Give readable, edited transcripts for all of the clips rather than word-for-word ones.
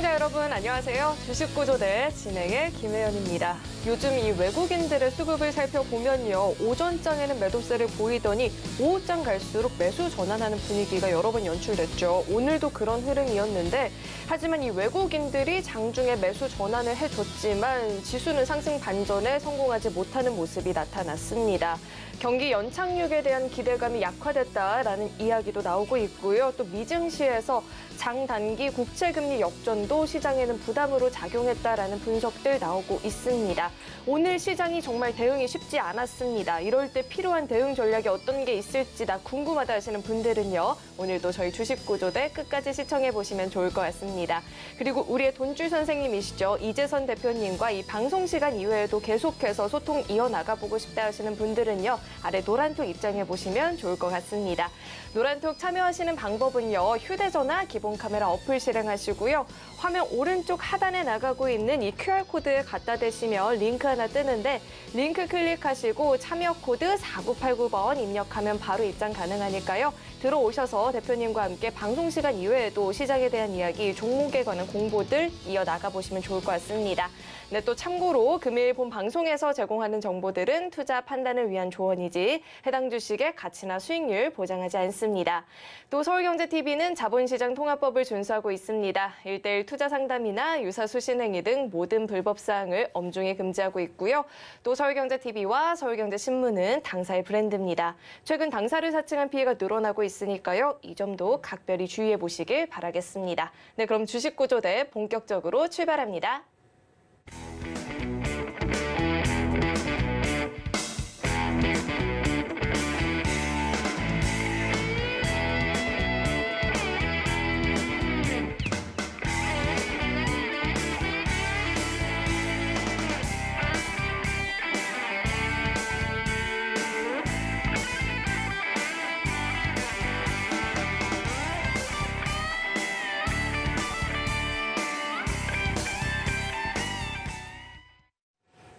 시청자 여러분 안녕하세요. 주식구조대 진행의 김혜연입니다. 요즘 이 외국인들의 수급을 살펴보면요. 오전장에는 매도세를 보이더니 오후장 갈수록 매수 전환하는 분위기가 여러 번 연출됐죠. 오늘도 그런 흐름이었는데 하지만 이 외국인들이 장중에 매수 전환을 해줬지만 지수는 상승 반전에 성공하지 못하는 모습이 나타났습니다. 경기 연착륙에 대한 기대감이 약화됐다라는 이야기도 나오고 있고요. 또 미증시에서 장단기 국채금리 역전도 시장에는 부담으로 작용했다라는 분석들 나오고 있습니다. 오늘 시장이 정말 대응이 쉽지 않았습니다. 이럴 때 필요한 대응 전략이 어떤 게 있을지 다 궁금하다 하시는 분들은요. 오늘도 저희 주식구조대 끝까지 시청해보시면 좋을 것 같습니다. 그리고 우리의 돈줄 선생님이시죠. 이재선 대표님과 이 방송 시간 이외에도 계속해서 소통 이어나가보고 싶다 하시는 분들은요. 아래 노란톡 입장해보시면 좋을 것 같습니다. 노란톡 참여하시는 방법은요. 휴대전화 기본 카메라 어플 실행하시고요. 화면 오른쪽 하단에 나가고 있는 이 QR코드에 갖다 대시면 링크 하나 뜨는데 링크 클릭하시고 참여 코드 4989번 입력하면 바로 입장 가능하니까요. 들어오셔서 대표님과 함께 방송 시간 이외에도 시장에 대한 이야기, 종목에 관한 공보들 이어나가 보시면 좋을 것 같습니다. 네, 또 참고로 금일 본 방송에서 제공하는 정보들은 투자 판단을 위한 조언이지 해당 주식의 가치나 수익률 보장하지 않습니다. 또 서울경제TV는 자본시장 통합법을 준수하고 있습니다. 1:1 투자 상담이나 유사 수신 행위 등 모든 불법 사항을 엄중히 금지하고 있고요. 또 서울경제TV와 서울경제신문은 당사의 브랜드입니다. 최근 당사를 사칭한 피해가 늘어나고 있으니까요. 이 점도 각별히 주의해 보시길 바라겠습니다. 네, 그럼 주식구조대 본격적으로 출발합니다.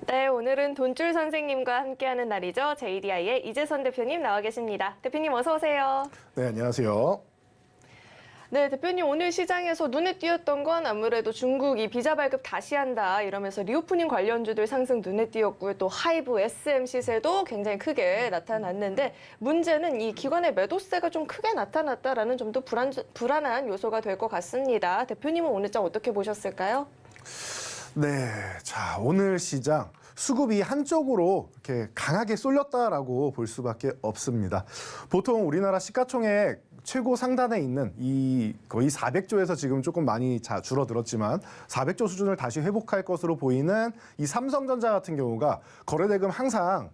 네, 오늘은 돈줄 선생님과 함께하는 날이죠. JDI의 이재선 대표님 나와 계십니다. 대표님 어서 오세요. 네, 안녕하세요. 네, 대표님 오늘 시장에서 눈에 띄었던 건 아무래도 중국이 비자 발급 다시 한다 이러면서 리오프닝 관련주들 상승 눈에 띄었고요. 또 하이브, SM 시세도 굉장히 크게 나타났는데 문제는 이 기관의 매도세가 좀 크게 나타났다라는 점도 불안한 요소가 될 것 같습니다. 대표님은 오늘 장 어떻게 보셨을까요? 네, 자 오늘 시장 수급이 한쪽으로 이렇게 강하게 쏠렸다라고 볼 수밖에 없습니다. 보통 우리나라 시가총액 최고 상단에 있는 이 거의 400조에서 지금 조금 많이 줄어들었지만 400조 수준을 다시 회복할 것으로 보이는 이 삼성전자 같은 경우가 거래대금 항상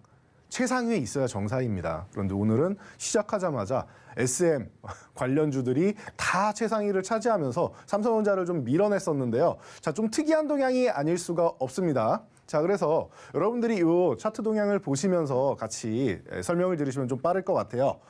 최상위에 있어야 정상입니다. 그런데 오늘은 시작하자마자 SM 관련주들이 다 최상위를 차지하면서 삼성전자를 좀 밀어냈었는데요. 자, 좀 특이한 동향이 아닐 수가 없습니다. 자, 그래서 여러분들이 이 차트 동향을 보시면서 같이 설명을 들으시면 좀 빠를 것 같아요.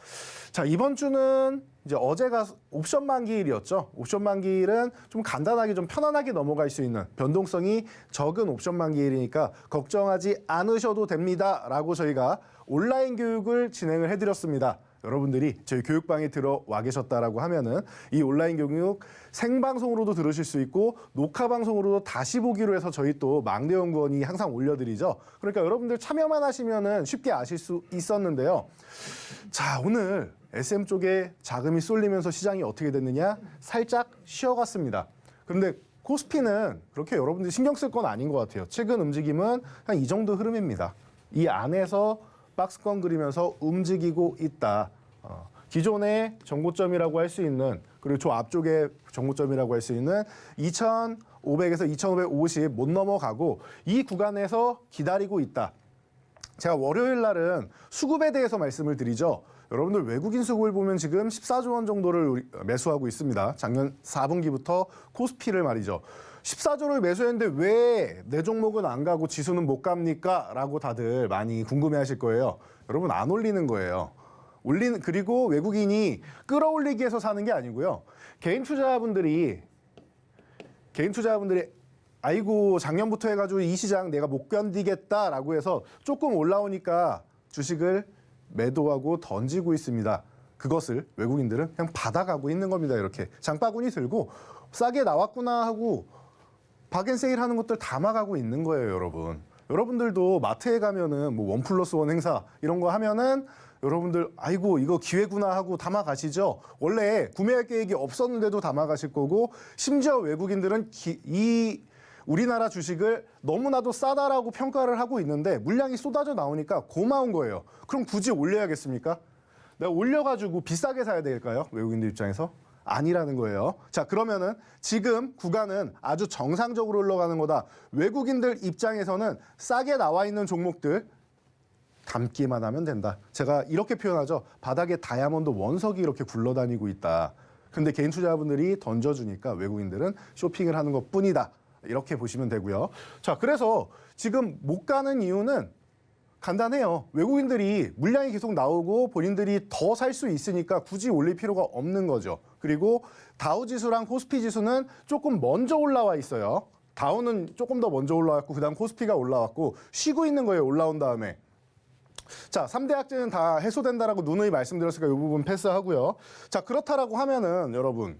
자, 이번 주는 이제 어제가 옵션 만기일이었죠. 옵션 만기일은 좀 간단하게 좀 편안하게 넘어갈 수 있는 변동성이 적은 옵션 만기일이니까 걱정하지 않으셔도 됩니다라고 저희가 온라인 교육을 진행을 해드렸습니다. 여러분들이 저희 교육방에 들어와 계셨다라고 하면은 이 온라인 교육 생방송으로도 들으실 수 있고 녹화 방송으로도 다시 보기로 해서 저희 또 망대연구원이 항상 올려드리죠. 그러니까 여러분들 참여만 하시면은 쉽게 아실 수 있었는데요. 자, 오늘 SM 쪽에 자금이 쏠리면서 시장이 어떻게 됐느냐? 살짝 쉬어갔습니다. 그런데 코스피는 그렇게 여러분들이 신경 쓸 건 아닌 것 같아요. 최근 움직임은 한 이 정도 흐름입니다. 이 안에서 박스권 그리면서 움직이고 있다. 기존의 정고점이라고 할 수 있는 그리고 저 앞쪽에 정고점이라고 할 수 있는 2,500에서 2,550 못 넘어가고 이 구간에서 기다리고 있다. 제가 월요일 날은 수급에 대해서 말씀을 드리죠. 여러분들 외국인 수급을 보면 지금 14조 원 정도를 매수하고 있습니다. 작년 4분기부터 코스피를 말이죠. 14조를 매수했는데 왜 내 종목은 안 가고 지수는 못 갑니까? 라고 다들 많이 궁금해하실 거예요. 여러분 안 올리는 거예요. 그리고 외국인이 끌어올리기 위해서 사는 게 아니고요. 개인 투자자분들이 아이고 작년부터 해가지고 이 시장 내가 못 견디겠다라고 해서 조금 올라오니까 주식을 매도하고 던지고 있습니다. 그것을 외국인들은 그냥 받아가고 있는 겁니다. 이렇게 장바구니 들고 싸게 나왔구나 하고 박앤세일 하는 것들 담아가고 있는 거예요, 여러분. 여러분들도 마트에 가면은 뭐 1+1 행사 이런 거 하면은 여러분들 아이고 이거 기회구나 하고 담아가시죠. 원래 구매할 계획이 없었는데도 담아가실 거고 심지어 외국인들은 이 우리나라 주식을 너무나도 싸다라고 평가를 하고 있는데 물량이 쏟아져 나오니까 고마운 거예요. 그럼 굳이 올려야겠습니까? 내가 올려가지고 비싸게 사야 될까요? 외국인들 입장에서? 아니라는 거예요. 자, 그러면은 지금 구간은 아주 정상적으로 흘러가는 거다. 외국인들 입장에서는 싸게 나와 있는 종목들 담기만 하면 된다. 제가 이렇게 표현하죠. 바닥에 다이아몬드 원석이 이렇게 굴러다니고 있다. 근데 개인 투자자분들이 던져주니까 외국인들은 쇼핑을 하는 것뿐이다. 이렇게 보시면 되고요. 자, 그래서 지금 못 가는 이유는 간단해요. 외국인들이 물량이 계속 나오고 본인들이 더 살 수 있으니까 굳이 올릴 필요가 없는 거죠. 그리고 다우 지수랑 코스피 지수는 조금 먼저 올라와 있어요. 다우는 조금 더 먼저 올라왔고 그다음 코스피가 올라왔고 쉬고 있는 거예요. 올라온 다음에. 자, 3대 악재는 다 해소된다라고 누누이 말씀드렸으니까 이 부분 패스하고요. 자, 그렇다라고 하면은 여러분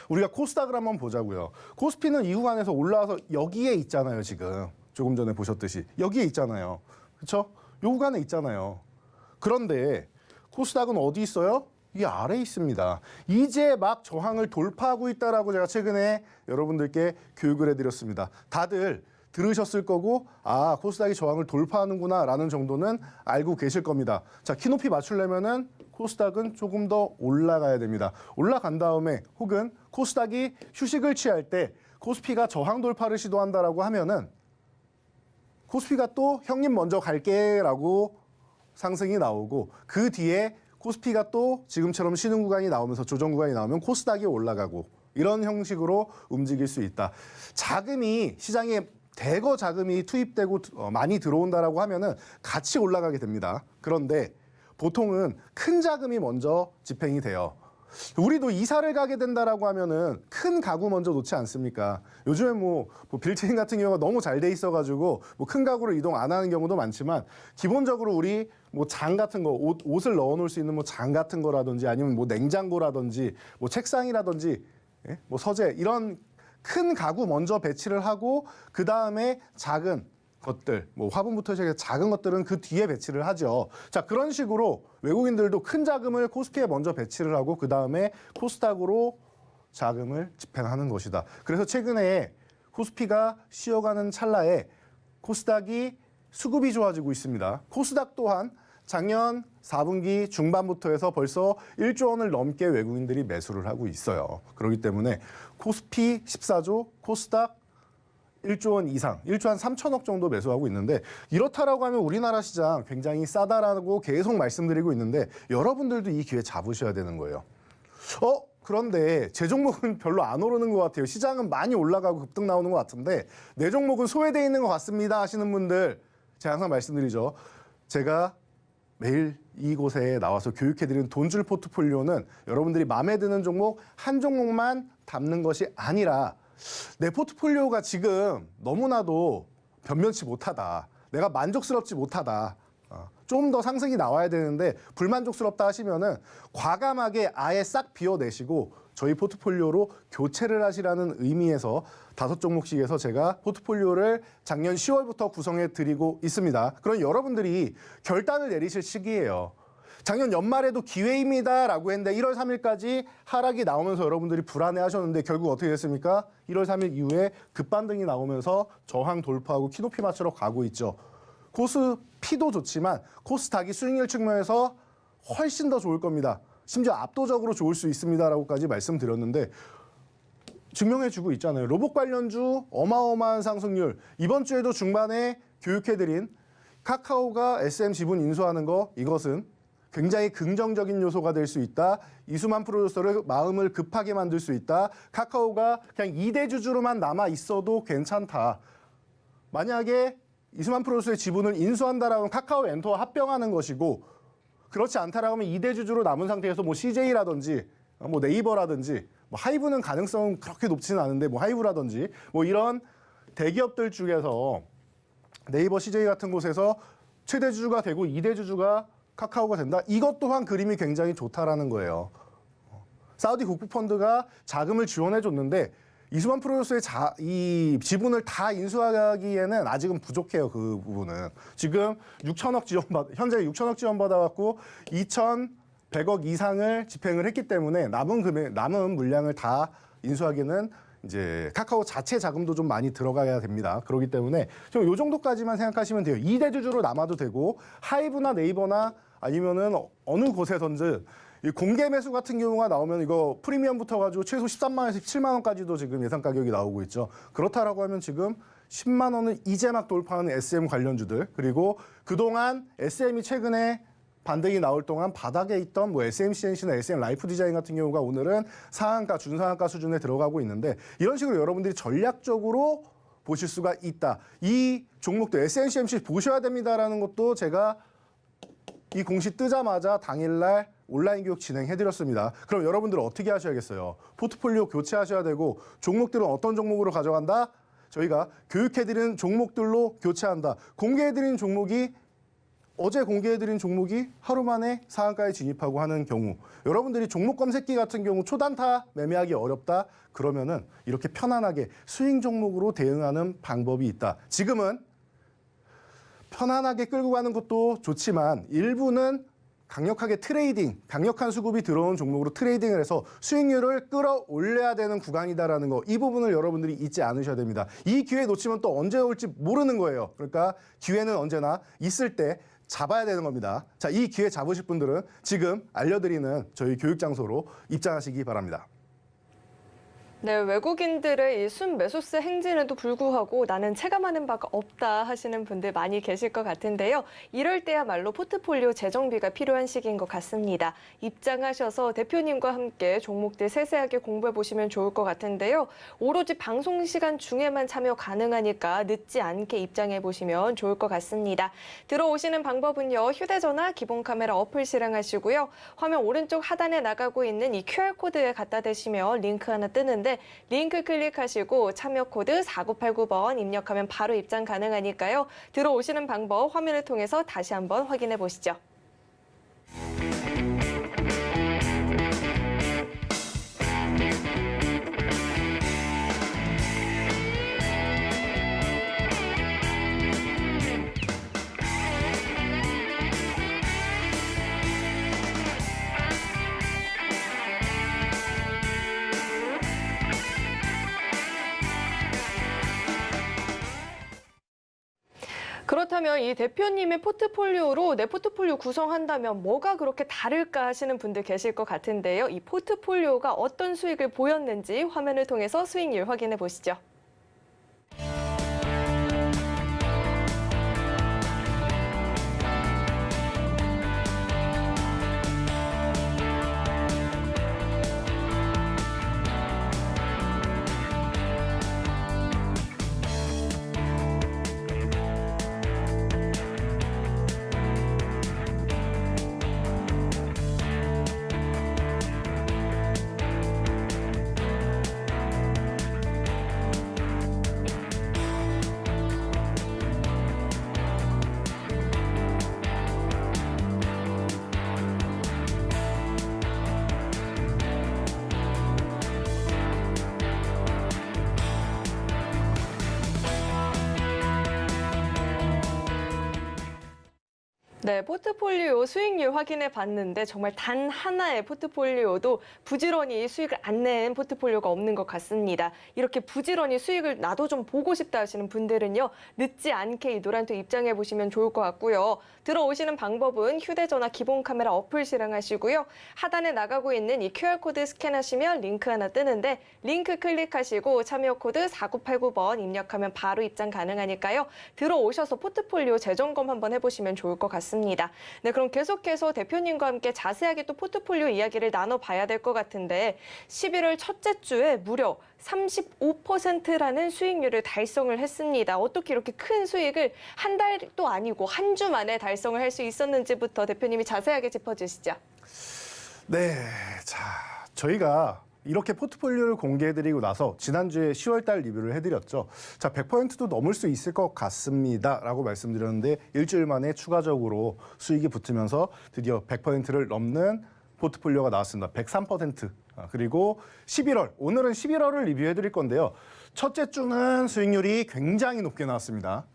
우리가 코스닥을 한번 보자고요. 코스피는 이 구간에서 올라와서 여기에 있잖아요, 지금. 조금 전에 보셨듯이. 여기에 있잖아요. 그렇죠? 이 구간에 있잖아요. 그런데 코스닥은 어디 있어요? 이 아래에 있습니다. 이제 막 저항을 돌파하고 있다라고 제가 최근에 여러분들께 교육을 해드렸습니다. 다들 들으셨을 거고 아, 코스닥이 저항을 돌파하는구나 라는 정도는 알고 계실 겁니다. 자, 키높이 맞추려면은 코스닥은 조금 더 올라가야 됩니다. 올라간 다음에 혹은 코스닥이 휴식을 취할 때 코스피가 저항 돌파를 시도한다라고 하면은 코스피가 또 형님 먼저 갈게라고 상승이 나오고 그 뒤에 코스피가 또 지금처럼 쉬는 구간이 나오면서 조정 구간이 나오면 코스닥이 올라가고 이런 형식으로 움직일 수 있다. 자금이 시장에 대거 자금이 투입되고 많이 들어온다라고 하면은 같이 올라가게 됩니다. 그런데 보통은 큰 자금이 먼저 집행이 돼요. 우리도 이사를 가게 된다라고 하면은 큰 가구 먼저 놓지 않습니까? 요즘에 뭐 빌트인 같은 경우가 너무 잘 돼 있어가지고 뭐 큰 가구를 이동 안 하는 경우도 많지만 기본적으로 우리 뭐 장 같은 거 옷을 넣어놓을 수 있는 뭐 장 같은 거라든지 아니면 뭐 냉장고라든지 뭐 책상이라든지 예? 뭐 서재 이런 큰 가구 먼저 배치를 하고 그 다음에 작은 것들, 뭐 화분부터 시작해서 작은 것들은 그 뒤에 배치를 하죠. 자, 그런 식으로 외국인들도 큰 자금을 코스피에 먼저 배치를 하고 그 다음에 코스닥으로 자금을 집행하는 것이다. 그래서 최근에 코스피가 쉬어가는 찰나에 코스닥이 수급이 좋아지고 있습니다. 코스닥 또한 작년 4분기 중반부터 해서 벌써 1조 원을 넘게 외국인들이 매수를 하고 있어요. 그렇기 때문에 코스피 14조, 코스닥 1조 원 이상, 1조 한 3천억 정도 매수하고 있는데 이렇다라고 하면 우리나라 시장 굉장히 싸다라고 계속 말씀드리고 있는데 여러분들도 이 기회 잡으셔야 되는 거예요. 그런데 제 종목은 별로 안 오르는 것 같아요. 시장은 많이 올라가고 급등 나오는 것 같은데 내 종목은 소외되어 있는 것 같습니다 하시는 분들 제가 항상 말씀드리죠. 제가 매일 이곳에 나와서 교육해드리는 돈줄 포트폴리오는 여러분들이 마음에 드는 종목 한 종목만 담는 것이 아니라 내 포트폴리오가 지금 너무나도 변변치 못하다. 내가 만족스럽지 못하다. 좀 더 상승이 나와야 되는데 불만족스럽다 하시면은 과감하게 아예 싹 비워내시고 저희 포트폴리오로 교체를 하시라는 의미에서 5종목씩에서 제가 포트폴리오를 작년 10월부터 구성해 드리고 있습니다. 그럼 여러분들이 결단을 내리실 시기예요. 작년 연말에도 기회입니다라고 했는데 1월 3일까지 하락이 나오면서 여러분들이 불안해하셨는데 결국 어떻게 됐습니까? 1월 3일 이후에 급반등이 나오면서 저항 돌파하고 키높이 맞추러 가고 있죠. 코스피도 좋지만 코스닥이 수익률 측면에서 훨씬 더 좋을 겁니다. 심지어 압도적으로 좋을 수 있습니다라고까지 말씀드렸는데 증명해주고 있잖아요. 로봇 관련주 어마어마한 상승률. 이번 주에도 중반에 교육해드린 카카오가 SM 지분 인수하는 거 이것은 굉장히 긍정적인 요소가 될 수 있다. 이수만 프로듀서를 마음을 급하게 만들 수 있다. 카카오가 그냥 2대 주주로만 남아 있어도 괜찮다. 만약에 이수만 프로듀서의 지분을 인수한다라면 카카오 엔터와 합병하는 것이고 그렇지 않다라고 하면 2대 주주로 남은 상태에서 뭐 CJ라든지 뭐 네이버라든지 뭐 하이브는 가능성은 그렇게 높지는 않은데 뭐 하이브라든지 뭐 이런 대기업들 중에서 네이버 CJ 같은 곳에서 최대 주주가 되고 2대 주주가 카카오가 된다. 이것 또한 그림이 굉장히 좋다라는 거예요. 사우디 국부펀드가 자금을 지원해 줬는데 이수만 프로듀서의 이 지분을 다 인수하기에는 아직은 부족해요. 그 부분은. 지금 6천억 현재 6천억 지원받아갖고 2,100억 이상을 집행을 했기 때문에 남은 물량을 다 인수하기는 이제 카카오 자체 자금도 좀 많이 들어가야 됩니다. 그렇기 때문에 좀 이 정도까지만 생각하시면 돼요. 2대주주로 남아도 되고 하이브나 네이버나 아니면은 어느 곳에든지 이 공개 매수 같은 경우가 나오면 이거 프리미엄부터 가지고 최소 13만 원에서 17만 원까지도 지금 예상 가격이 나오고 있죠. 그렇다라고 하면 지금 10만 원을 이제 막 돌파하는 SM 관련주들 그리고 그동안 SM이 최근에 반등이 나올 동안 바닥에 있던 뭐 SMCNC나 SM 라이프 디자인 같은 경우가 오늘은 상한가, 준상한가 수준에 들어가고 있는데 이런 식으로 여러분들이 전략적으로 보실 수가 있다. 이 종목도 SMCMC 보셔야 됩니다라는 것도 제가 이 공시 뜨자마자 당일날 온라인 교육 진행해드렸습니다. 그럼 여러분들은 어떻게 하셔야겠어요? 포트폴리오 교체하셔야 되고 종목들은 어떤 종목으로 가져간다? 저희가 교육해드리는 종목들로 교체한다. 공개해드리는 종목이 어제 공개해드린 종목이 하루 만에 상한가에 진입하고 하는 경우 여러분들이 종목 검색기 같은 경우 초단타 매매하기 어렵다? 그러면은 이렇게 편안하게 스윙 종목으로 대응하는 방법이 있다. 지금은 편안하게 끌고 가는 것도 좋지만 일부는 강력하게 트레이딩, 강력한 수급이 들어온 종목으로 트레이딩을 해서 수익률을 끌어올려야 되는 구간이다라는 거, 이 부분을 여러분들이 잊지 않으셔야 됩니다. 이 기회 놓치면 또 언제 올지 모르는 거예요. 그러니까 기회는 언제나 있을 때 잡아야 되는 겁니다. 자, 이 기회 잡으실 분들은 지금 알려드리는 저희 교육 장소로 입장하시기 바랍니다. 네, 외국인들의 이 순매수세 행진에도 불구하고 나는 체감하는 바가 없다 하시는 분들 많이 계실 것 같은데요. 이럴 때야말로 포트폴리오 재정비가 필요한 시기인 것 같습니다. 입장하셔서 대표님과 함께 종목들 세세하게 공부해 보시면 좋을 것 같은데요. 오로지 방송 시간 중에만 참여 가능하니까 늦지 않게 입장해 보시면 좋을 것 같습니다. 들어오시는 방법은요. 휴대전화 기본 카메라 어플 실행하시고요. 화면 오른쪽 하단에 나가고 있는 이 QR코드에 갖다 대시면 링크 하나 뜨는데 링크 클릭하시고 참여 코드 4989번 입력하면 바로 입장 가능하니까요. 들어오시는 방법 화면을 통해서 다시 한번 확인해 보시죠. 그렇다면 이 대표님의 포트폴리오로 내 포트폴리오 구성한다면 뭐가 그렇게 다를까 하시는 분들 계실 것 같은데요. 이 포트폴리오가 어떤 수익을 보였는지 화면을 통해서 수익률 확인해 보시죠. 네, 포트폴리오 수익률 확인해 봤는데 정말 단 하나의 포트폴리오도 부지런히 수익을 안 낸 포트폴리오가 없는 것 같습니다. 이렇게 부지런히 수익을 나도 좀 보고 싶다 하시는 분들은요. 늦지 않게 이 노란톡 입장해 보시면 좋을 것 같고요. 들어오시는 방법은 휴대전화 기본 카메라 어플 실행하시고요. 하단에 나가고 있는 이 QR코드 스캔하시면 링크 하나 뜨는데 링크 클릭하시고 참여 코드 4989번 입력하면 바로 입장 가능하니까요. 들어오셔서 포트폴리오 재점검 한번 해보시면 좋을 것 같습니다. 네, 그럼 계속해서 대표님과 함께 자세하게 또 포트폴리오 이야기를 나눠봐야 될 것 같은데 11월 첫째 주에 무려 35%라는 수익률을 달성을 했습니다. 어떻게 이렇게 큰 수익을 한 달도 아니고 한 주 만에 달성을 할 수 있었는지부터 대표님이 자세하게 짚어주시죠. 네, 자, 저희가 이렇게 포트폴리오를 공개해드리고 나서 지난주에 10월달 리뷰를 해드렸죠. 자, 100%도 넘을 수 있을 것 같습니다라고 말씀드렸는데 일주일 만에 추가적으로 수익이 붙으면서 드디어 100%를 넘는 포트폴리오가 나왔습니다. 103%. 그리고 11월, 오늘은 11월을 리뷰해드릴 건데요. 첫째 주는 수익률이 굉장히 높게 나왔습니다.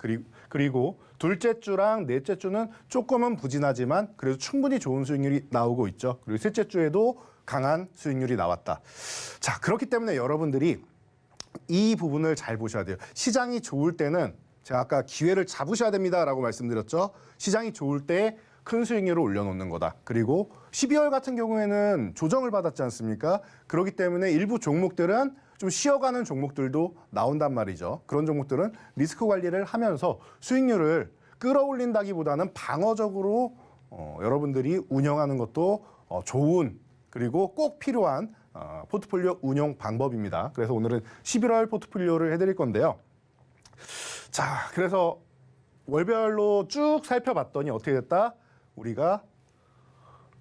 그리고 둘째 주랑 넷째 주는 조금은 부진하지만 그래도 충분히 좋은 수익률이 나오고 있죠. 그리고 셋째 주에도 강한 수익률이 나왔다. 자, 그렇기 때문에 여러분들이 이 부분을 잘 보셔야 돼요. 시장이 좋을 때는 제가 아까 기회를 잡으셔야 됩니다라고 말씀드렸죠. 시장이 좋을 때 큰 수익률을 올려놓는 거다. 그리고 12월 같은 경우에는 조정을 받았지 않습니까? 그렇기 때문에 일부 종목들은 좀 쉬어가는 종목들도 나온단 말이죠. 그런 종목들은 리스크 관리를 하면서 수익률을 끌어올린다기보다는 방어적으로 여러분들이 운영하는 것도 좋은 그리고 꼭 필요한 포트폴리오 운용 방법입니다. 그래서 오늘은 11월 포트폴리오를 해드릴 건데요. 자, 그래서 월별로 쭉 살펴봤더니 어떻게 됐다? 우리가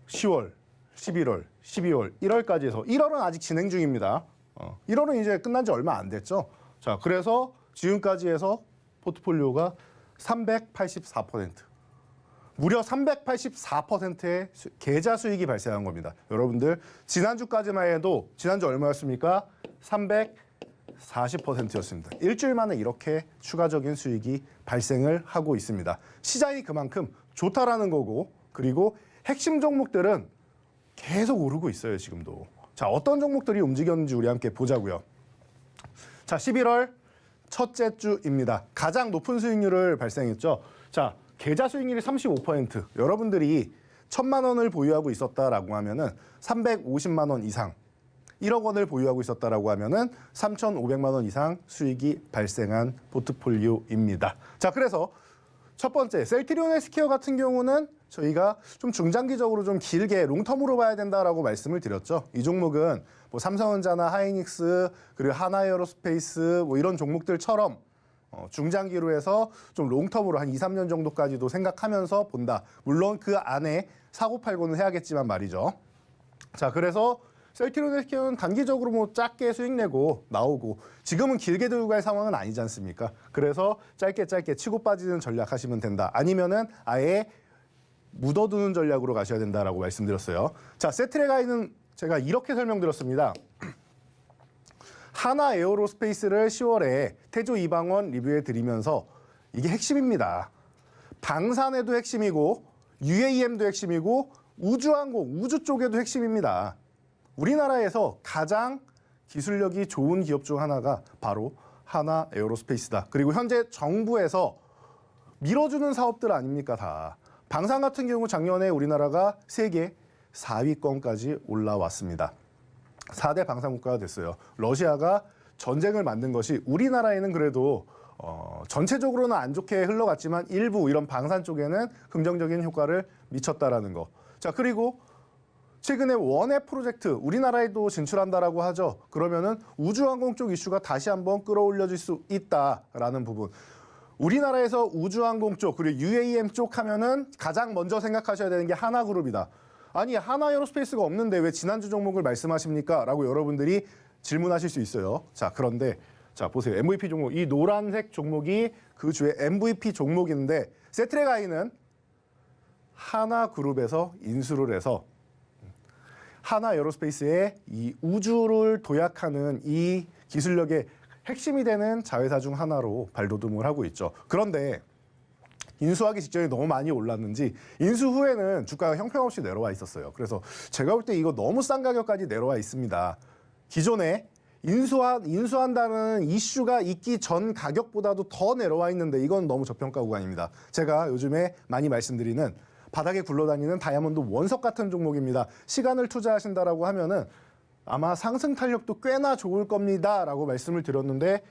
10월, 11월, 12월, 1월까지 해서 1월은 아직 진행 중입니다. 1월은 이제 끝난 지 얼마 안 됐죠. 자, 그래서 지금까지 해서 포트폴리오가 384%. 무려 384%의 계좌 수익이 발생한 겁니다. 여러분들 지난주까지만 해도 지난주 얼마였습니까? 340%였습니다. 일주일 만에 이렇게 추가적인 수익이 발생을 하고 있습니다. 시장이 그만큼 좋다라는 거고 그리고 핵심 종목들은 계속 오르고 있어요. 지금도. 자, 어떤 종목들이 움직였는지 우리 함께 보자고요. 자, 11월 첫째 주입니다. 가장 높은 수익률을 발생했죠. 자, 계좌 수익률이 35%. 여러분들이 1,000만 원을 보유하고 있었다라고 하면은 350만 원 이상, 1억 원을 보유하고 있었다라고 하면은 3,500만 원 이상 수익이 발생한 포트폴리오입니다. 자, 그래서 첫 번째 셀트리온 헬스케어 같은 경우는 저희가 좀 중장기적으로 좀 길게 롱텀으로 봐야 된다라고 말씀을 드렸죠. 이 종목은 뭐 삼성전자나 하이닉스 그리고 하나에어로스페이스 뭐 이런 종목들처럼 중장기로 해서 좀 롱텀으로 한 2, 3년 정도까지도 생각하면서 본다. 물론 그 안에 사고팔고는 해야겠지만 말이죠. 자, 그래서 셀트리온 헬스케어는 단기적으로 뭐 작게 수익 내고 나오고 지금은 길게 들고 갈 상황은 아니지 않습니까? 그래서 짧게 치고 빠지는 전략 하시면 된다. 아니면은 아예 묻어두는 전략으로 가셔야 된다라고 말씀드렸어요. 자, 세트레가이는 제가 이렇게 설명드렸습니다. 하나 에어로스페이스를 10월에 태조 이방원 리뷰해 드리면서 이게 핵심입니다. 방산에도 핵심이고 UAM도 핵심이고 우주항공, 우주 쪽에도 핵심입니다. 우리나라에서 가장 기술력이 좋은 기업 중 하나가 바로 하나 에어로스페이스다. 그리고 현재 정부에서 밀어주는 사업들 아닙니까 다. 방산 같은 경우 작년에 우리나라가 세계 4위권까지 올라왔습니다. 4대 방산국가가 됐어요. 러시아가 전쟁을 만든 것이 우리나라에는 그래도 전체적으로는 안 좋게 흘러갔지만 일부 이런 방산 쪽에는 긍정적인 효과를 미쳤다라는 거. 자, 그리고 최근에 원해 프로젝트 우리나라에도 진출한다라고 하죠. 그러면은 우주항공 쪽 이슈가 다시 한번 끌어올려질 수 있다라는 부분. 우리나라에서 우주항공 쪽 그리고 UAM 쪽 하면은 가장 먼저 생각하셔야 되는 게 하나그룹이다. 아니 하나에어로스페이스가 없는데 왜 지난주 종목을 말씀하십니까? 라고 여러분들이 질문하실 수 있어요. 자, 그런데 자 보세요. MVP 종목 이 노란색 종목이 그 주의 MVP 종목인데 세트레가이는 하나그룹에서 인수를 해서 하나 에어로스페이스의 이 우주를 도약하는 이 기술력의 핵심이 되는 자회사 중 하나로 발돋움을 하고 있죠. 그런데 인수하기 직전에 너무 많이 올랐는지 인수 후에는 주가가 형편없이 내려와 있었어요. 그래서 제가 볼 때 이거 너무 싼 가격까지 내려와 있습니다. 기존에 인수한다는 이슈가 있기 전 가격보다도 더 내려와 있는데 이건 너무 저평가 구간입니다. 제가 요즘에 많이 말씀드리는 바닥에 굴러다니는 다이아몬드 원석 같은 종목입니다. 시간을 투자하신다라고 하면은 아마 상승 탄력도 꽤나 좋을 겁니다라고 말씀을 드렸는데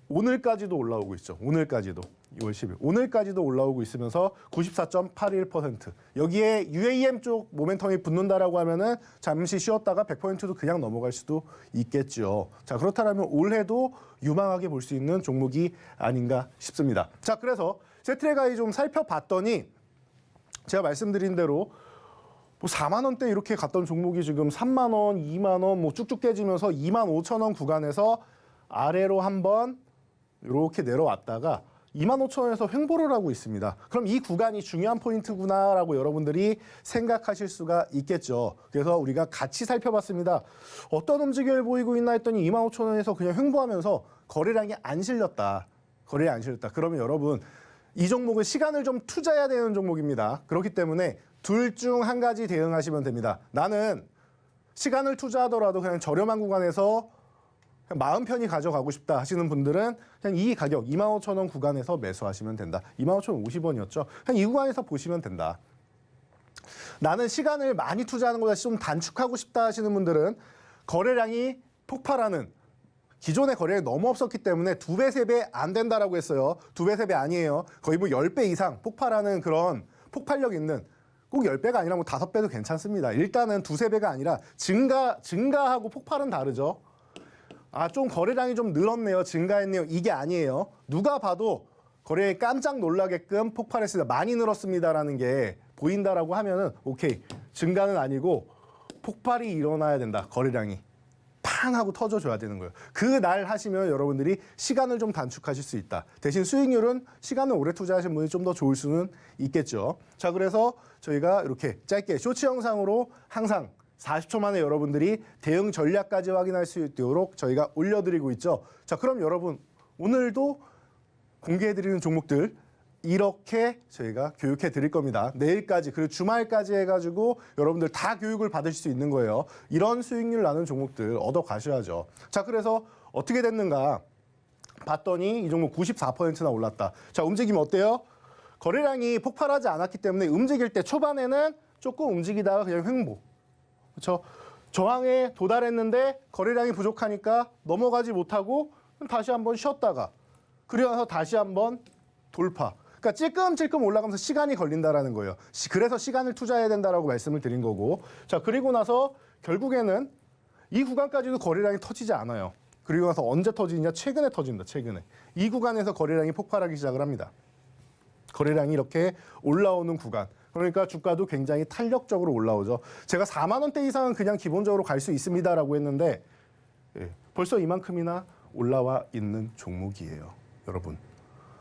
오늘까지도 올라오고 있죠. 오늘까지도 2월 10일 오늘까지도 올라오고 있으면서 94.81% 여기에 UAM 쪽 모멘텀이 붙는다라고 하면은 잠시 쉬었다가 100%도 그냥 넘어갈 수도 있겠죠. 자, 그렇다면 올해도 유망하게 볼 수 있는 종목이 아닌가 싶습니다. 자, 그래서 세트레가이 좀 살펴봤더니 제가 말씀드린 대로 뭐 4만 원대 이렇게 갔던 종목이 지금 3만 원, 2만 원 뭐 쭉쭉 깨지면서 2만 5천 원 구간에서 아래로 한번 이렇게 내려왔다가 2만 5천 원에서 횡보를 하고 있습니다. 그럼 이 구간이 중요한 포인트구나라고 여러분들이 생각하실 수가 있겠죠. 그래서 우리가 같이 살펴봤습니다. 어떤 움직임을 보이고 있나 했더니 2만 5천 원에서 그냥 횡보하면서 거래량이 안 실렸다. 거래량이 안 실렸다. 그러면 여러분 이 종목은 시간을 좀 투자해야 되는 종목입니다. 그렇기 때문에 둘 중 한 가지 대응하시면 됩니다. 나는 시간을 투자하더라도 그냥 저렴한 구간에서 그냥 마음 편히 가져가고 싶다 하시는 분들은 그냥 이 가격 25,000원 구간에서 매수하시면 된다. 25,050원이었죠. 그냥 이 구간에서 보시면 된다. 나는 시간을 많이 투자하는 것보다 좀 단축하고 싶다 하시는 분들은 거래량이 폭발하는 기존의 거래량이 너무 없었기 때문에 2배, 3배 안 된다라고 했어요. 2배, 3배 아니에요. 거의 뭐 10배 이상 폭발하는 그런 폭발력 있는 꼭 10배가 아니라 뭐 5배도 괜찮습니다. 일단은 2, 3배가 아니라 증가하고 폭발은 다르죠. 좀 거래량이 좀 늘었네요. 증가했네요. 이게 아니에요. 누가 봐도 거래량이 깜짝 놀라게끔 폭발했습니다. 많이 늘었습니다라는 게 보인다라고 하면은 오케이. 증가는 아니고 폭발이 일어나야 된다. 거래량이. 팡 하고 터져줘야 되는 거예요. 그 날 하시면 여러분들이 시간을 좀 단축하실 수 있다. 대신 수익률은 시간을 오래 투자하신 분이 좀 더 좋을 수는 있겠죠. 자, 그래서 저희가 이렇게 짧게 쇼츠 영상으로 항상 40초 만에 여러분들이 대응 전략까지 확인할 수 있도록 저희가 올려드리고 있죠. 자, 그럼 여러분 오늘도 공개해드리는 종목들 이렇게 저희가 교육해 드릴 겁니다. 내일까지 그리고 주말까지 해가지고 여러분들 다 교육을 받으실 수 있는 거예요. 이런 수익률 나는 종목들 얻어 가셔야죠. 자, 그래서 어떻게 됐는가 봤더니 이 종목 94%나 올랐다. 자, 움직임 어때요? 거래량이 폭발하지 않았기 때문에 움직일 때 초반에는 조금 움직이다가 그냥 횡보. 그렇죠? 저항에 도달했는데 거래량이 부족하니까 넘어가지 못하고 다시 한번 쉬었다가 그리고 나서 다시 한번 돌파. 그러니까 찔끔찔끔 올라가면서 시간이 걸린다라는 거예요. 그래서 시간을 투자해야 된다라고 말씀을 드린 거고. 자, 그리고 나서 결국에는 이 구간까지도 거래량이 터지지 않아요. 그리고 나서 언제 터지냐? 최근에 터집니다. 최근에. 이 구간에서 거래량이 폭발하기 시작을 합니다. 거래량이 이렇게 올라오는 구간. 그러니까 주가도 굉장히 탄력적으로 올라오죠. 제가 4만 원대 이상은 그냥 기본적으로 갈 수 있습니다라고 했는데 벌써 이만큼이나 올라와 있는 종목이에요. 여러분.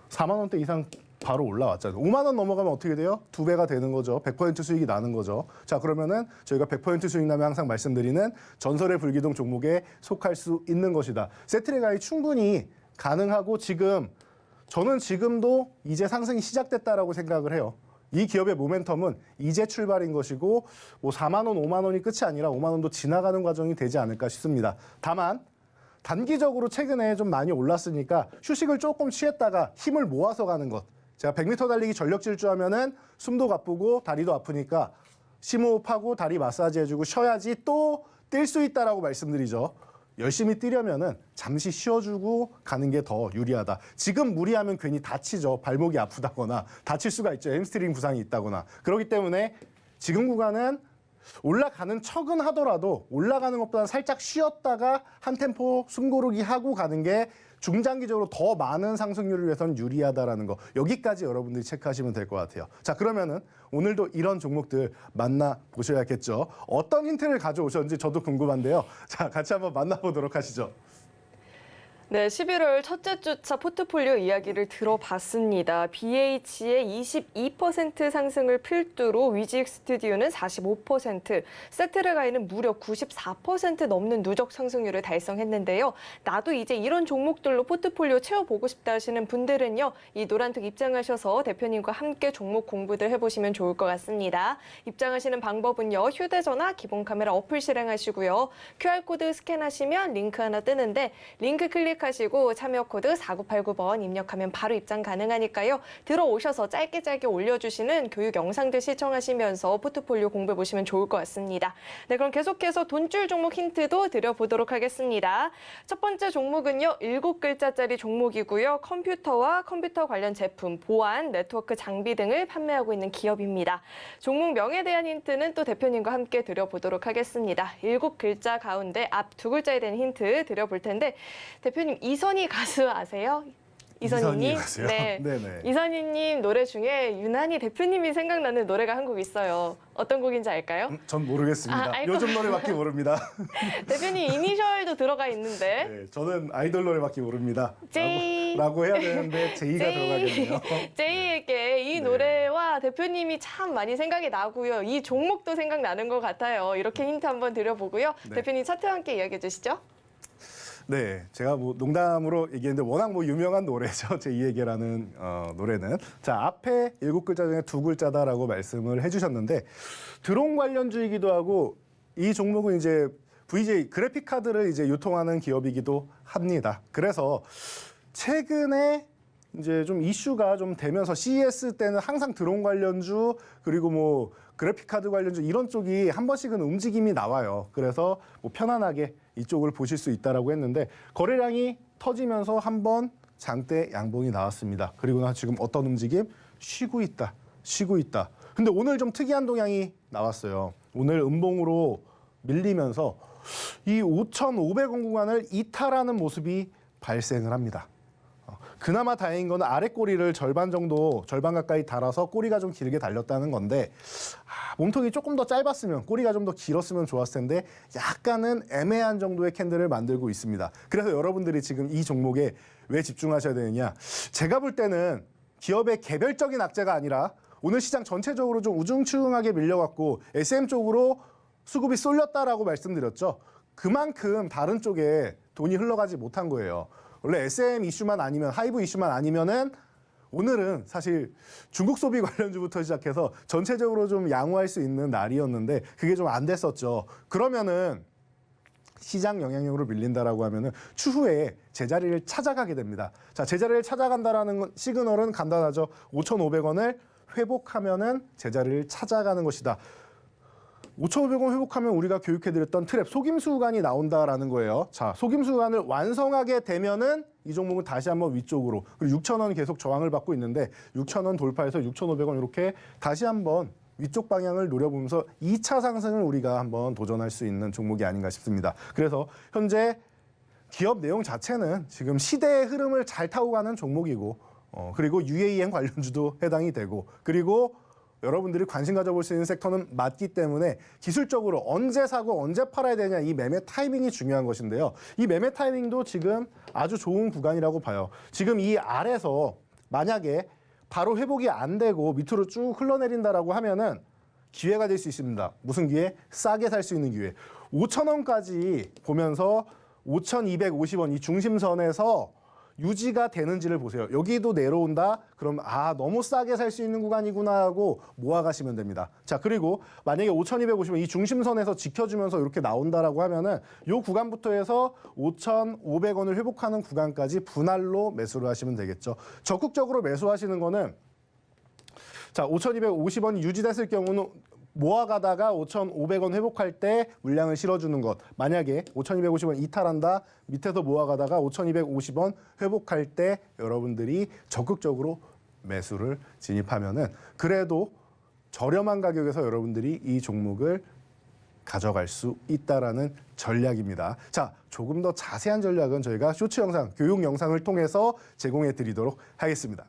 4만 원대 이상 바로 올라왔잖아요. 5만 원 넘어가면 어떻게 돼요? 2배가 되는 거죠. 100% 수익이 나는 거죠. 자, 그러면은 저희가 100% 수익 나면 항상 말씀드리는 전설의 불기둥 종목에 속할 수 있는 것이다. 세트레가이 충분히 가능하고 저는 지금도 이제 상승이 시작됐다라고 생각을 해요. 이 기업의 모멘텀은 이제 출발인 것이고 뭐 4만 원, 5만 원이 끝이 아니라 5만 원도 지나가는 과정이 되지 않을까 싶습니다. 다만 단기적으로 최근에 좀 많이 올랐으니까 휴식을 조금 취했다가 힘을 모아서 가는 것. 제가 100m 달리기 전력 질주하면은 숨도 가쁘고 다리도 아프니까 심호흡하고 다리 마사지 해주고 쉬어야지 또 뛸 수 있다라고 말씀드리죠. 열심히 뛰려면은 잠시 쉬어주고 가는 게 더 유리하다. 지금 무리하면 괜히 다치죠. 발목이 아프다거나 다칠 수가 있죠. 햄스트링 부상이 있다거나. 그렇기 때문에 지금 구간은 올라가는 척은 하더라도 올라가는 것보다는 살짝 쉬었다가 한 템포 숨고르기 하고 가는 게 중장기적으로 더 많은 상승률을 위해서는 유리하다라는 거. 여기까지 여러분들이 체크하시면 될 것 같아요. 자, 그러면은 오늘도 이런 종목들 만나보셔야겠죠. 어떤 힌트를 가져오셨는지 저도 궁금한데요. 자, 같이 한번 만나보도록 하시죠. 네, 11월 첫째 주차 포트폴리오 이야기를 들어봤습니다. BH의 22% 상승을 필두로 위직 스튜디오는 45%, 세트르가이는 무려 94% 넘는 누적 상승률을 달성했는데요. 나도 이제 이런 종목들로 포트폴리오 채워보고 싶다 하시는 분들은요. 이 노란톡 입장하셔서 대표님과 함께 종목 공부들 해보시면 좋을 것 같습니다. 입장하시는 방법은요. 휴대전화 기본 카메라 어플 실행하시고요. QR코드 스캔하시면 링크 하나 뜨는데 링크 클릭하시고 참여 코드 4989번 입력하면 바로 입장 가능하니까요. 들어오셔서 짧게 올려주시는 교육 영상들 시청하시면서 포트폴리오 공부해 보시면 좋을 것 같습니다. 네, 그럼 계속해서 돈줄 종목 힌트도 드려보도록 하겠습니다. 첫 번째 종목은요. 7글자짜리 종목이고요. 컴퓨터와 컴퓨터 관련 제품, 보안, 네트워크 장비 등을 판매하고 있는 기업입니다. 종목 명에 대한 힌트는 또 대표님과 함께 드려보도록 하겠습니다. 7글자 가운데 앞 2글자에 대한 힌트 드려볼 텐데 대표님 이선희 가수 아세요? 이선희님. 이선희였어요? 네. 네네. 이선희님 노래 중에 유난히 대표님이 생각나는 노래가 한 곡 있어요. 어떤 곡인지 알까요? 전 모르겠습니다. 알고- 요즘 노래밖에 모릅니다. 대표님 이니셜도 들어가 있는데. 네, 저는 아이돌 노래밖에 모릅니다. 제이. 라고 해야 되는데 제이가 들어가겠네요. 제이에게 이 네. 노래와 대표님이 참 많이 생각이 나고요. 이 종목도 생각나는 것 같아요. 이렇게 힌트 한번 드려보고요. 네. 대표님 차트와 함께 이야기해 주시죠. 네, 제가 뭐 농담으로 얘기했는데 워낙 뭐 유명한 노래죠. 제2에게라는 노래는. 자, 앞에 7글자 중에 2글자다라고 말씀을 해주셨는데 드론 관련주이기도 하고 이 종목은 이제 VJ 그래픽 카드를 이제 유통하는 기업이기도 합니다. 그래서 최근에 이제 좀 이슈가 좀 되면서 CES 때는 항상 드론 관련주 그리고 뭐 그래픽 카드 관련주 이런 쪽이 한 번씩은 움직임이 나와요. 그래서 뭐 편안하게 이쪽을 보실 수 있다라고 했는데 거래량이 터지면서 한번 장대 양봉이 나왔습니다. 그리고 나 지금 어떤 움직임? 쉬고 있다. 쉬고 있다. 근데 오늘 좀 특이한 동향이 나왔어요. 오늘 음봉으로 밀리면서 이 5,500원 구간을 이탈하는 모습이 발생을 합니다. 그나마 다행인 건 아래 꼬리를 절반 가까이 달아서 꼬리가 좀 길게 달렸다는 건데 몸통이 조금 더 짧았으면 꼬리가 좀 더 길었으면 좋았을 텐데 약간은 애매한 정도의 캔들을 만들고 있습니다. 그래서 여러분들이 지금 이 종목에 왜 집중하셔야 되느냐. 제가 볼 때는 기업의 개별적인 악재가 아니라 오늘 시장 전체적으로 좀 우중충하게 밀려갖고 SM 쪽으로 수급이 쏠렸다라고 말씀드렸죠. 그만큼 다른 쪽에 돈이 흘러가지 못한 거예요. 원래 SM 이슈만 아니면 하이브 이슈만 아니면은 오늘은 사실 중국 소비 관련주부터 시작해서 전체적으로 좀 양호할 수 있는 날이었는데 그게 좀 안 됐었죠. 그러면은 시장 영향력으로 밀린다라고 하면은 추후에 제자리를 찾아가게 됩니다. 자, 제자리를 찾아간다라는 시그널은 간단하죠. 5,500원을 회복하면은 제자리를 찾아가는 것이다. 5,500원 회복하면 우리가 교육해드렸던 트랩 속임수 구간이 나온다라는 거예요. 자, 속임수 구간을 완성하게 되면은 이 종목은 다시 한번 위쪽으로 그리고 6,000원 계속 저항을 받고 있는데 6,000원 돌파해서 6,500원 이렇게 다시 한번 위쪽 방향을 노려보면서 2차 상승을 우리가 한번 도전할 수 있는 종목이 아닌가 싶습니다. 그래서 현재 기업 내용 자체는 지금 시대의 흐름을 잘 타고 가는 종목이고 그리고 UAM 관련주도 해당이 되고 그리고 여러분들이 관심 가져볼 수 있는 섹터는 맞기 때문에 기술적으로 언제 사고 언제 팔아야 되냐 이 매매 타이밍이 중요한 것인데요. 이 매매 타이밍도 지금 아주 좋은 구간이라고 봐요. 지금 이 아래서 만약에 바로 회복이 안 되고 밑으로 쭉 흘러내린다라고 하면은 기회가 될 수 있습니다. 무슨 기회? 싸게 살 수 있는 기회. 5,000원까지 보면서 5,250원 이 중심선에서 유지가 되는지를 보세요. 여기도 내려온다? 그럼 너무 싸게 살 수 있는 구간이구나 하고 모아가시면 됩니다. 자, 그리고 만약에 5,250원 이 중심선에서 지켜주면서 이렇게 나온다라고 하면은 이 구간부터 해서 5,500원을 회복하는 구간까지 분할로 매수를 하시면 되겠죠. 적극적으로 매수하시는 거는 자, 5,250원이 유지됐을 경우는 모아가다가 5,500원 회복할 때 물량을 실어주는 것. 만약에 5,250원 이탈한다. 밑에서 모아가다가 5,250원 회복할 때 여러분들이 적극적으로 매수를 진입하면은 그래도 저렴한 가격에서 여러분들이 이 종목을 가져갈 수 있다라는 전략입니다. 자, 조금 더 자세한 전략은 저희가 쇼츠 영상, 교육 영상을 통해서 제공해 드리도록 하겠습니다.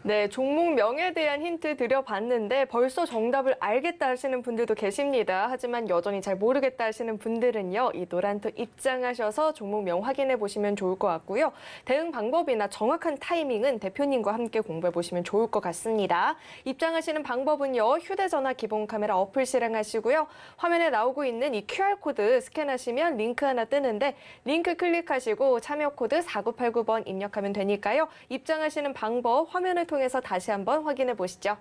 네, 종목명에 대한 힌트 드려봤는데 벌써 정답을 알겠다 하시는 분들도 계십니다. 하지만 여전히 잘 모르겠다 하시는 분들은요. 이 노란톡 입장하셔서 종목명 확인해 보시면 좋을 것 같고요. 대응 방법이나 정확한 타이밍은 대표님과 함께 공부해 보시면 좋을 것 같습니다. 입장하시는 방법은요. 휴대전화 기본 카메라 어플 실행하시고요. 화면에 나오고 있는 이 QR코드 스캔하시면 링크 하나 뜨는데 링크 클릭하시고 참여 코드 4989번 입력하면 되니까요. 입장하시는 방법 화면을 통해서 다시 한번 확인해 보시죠.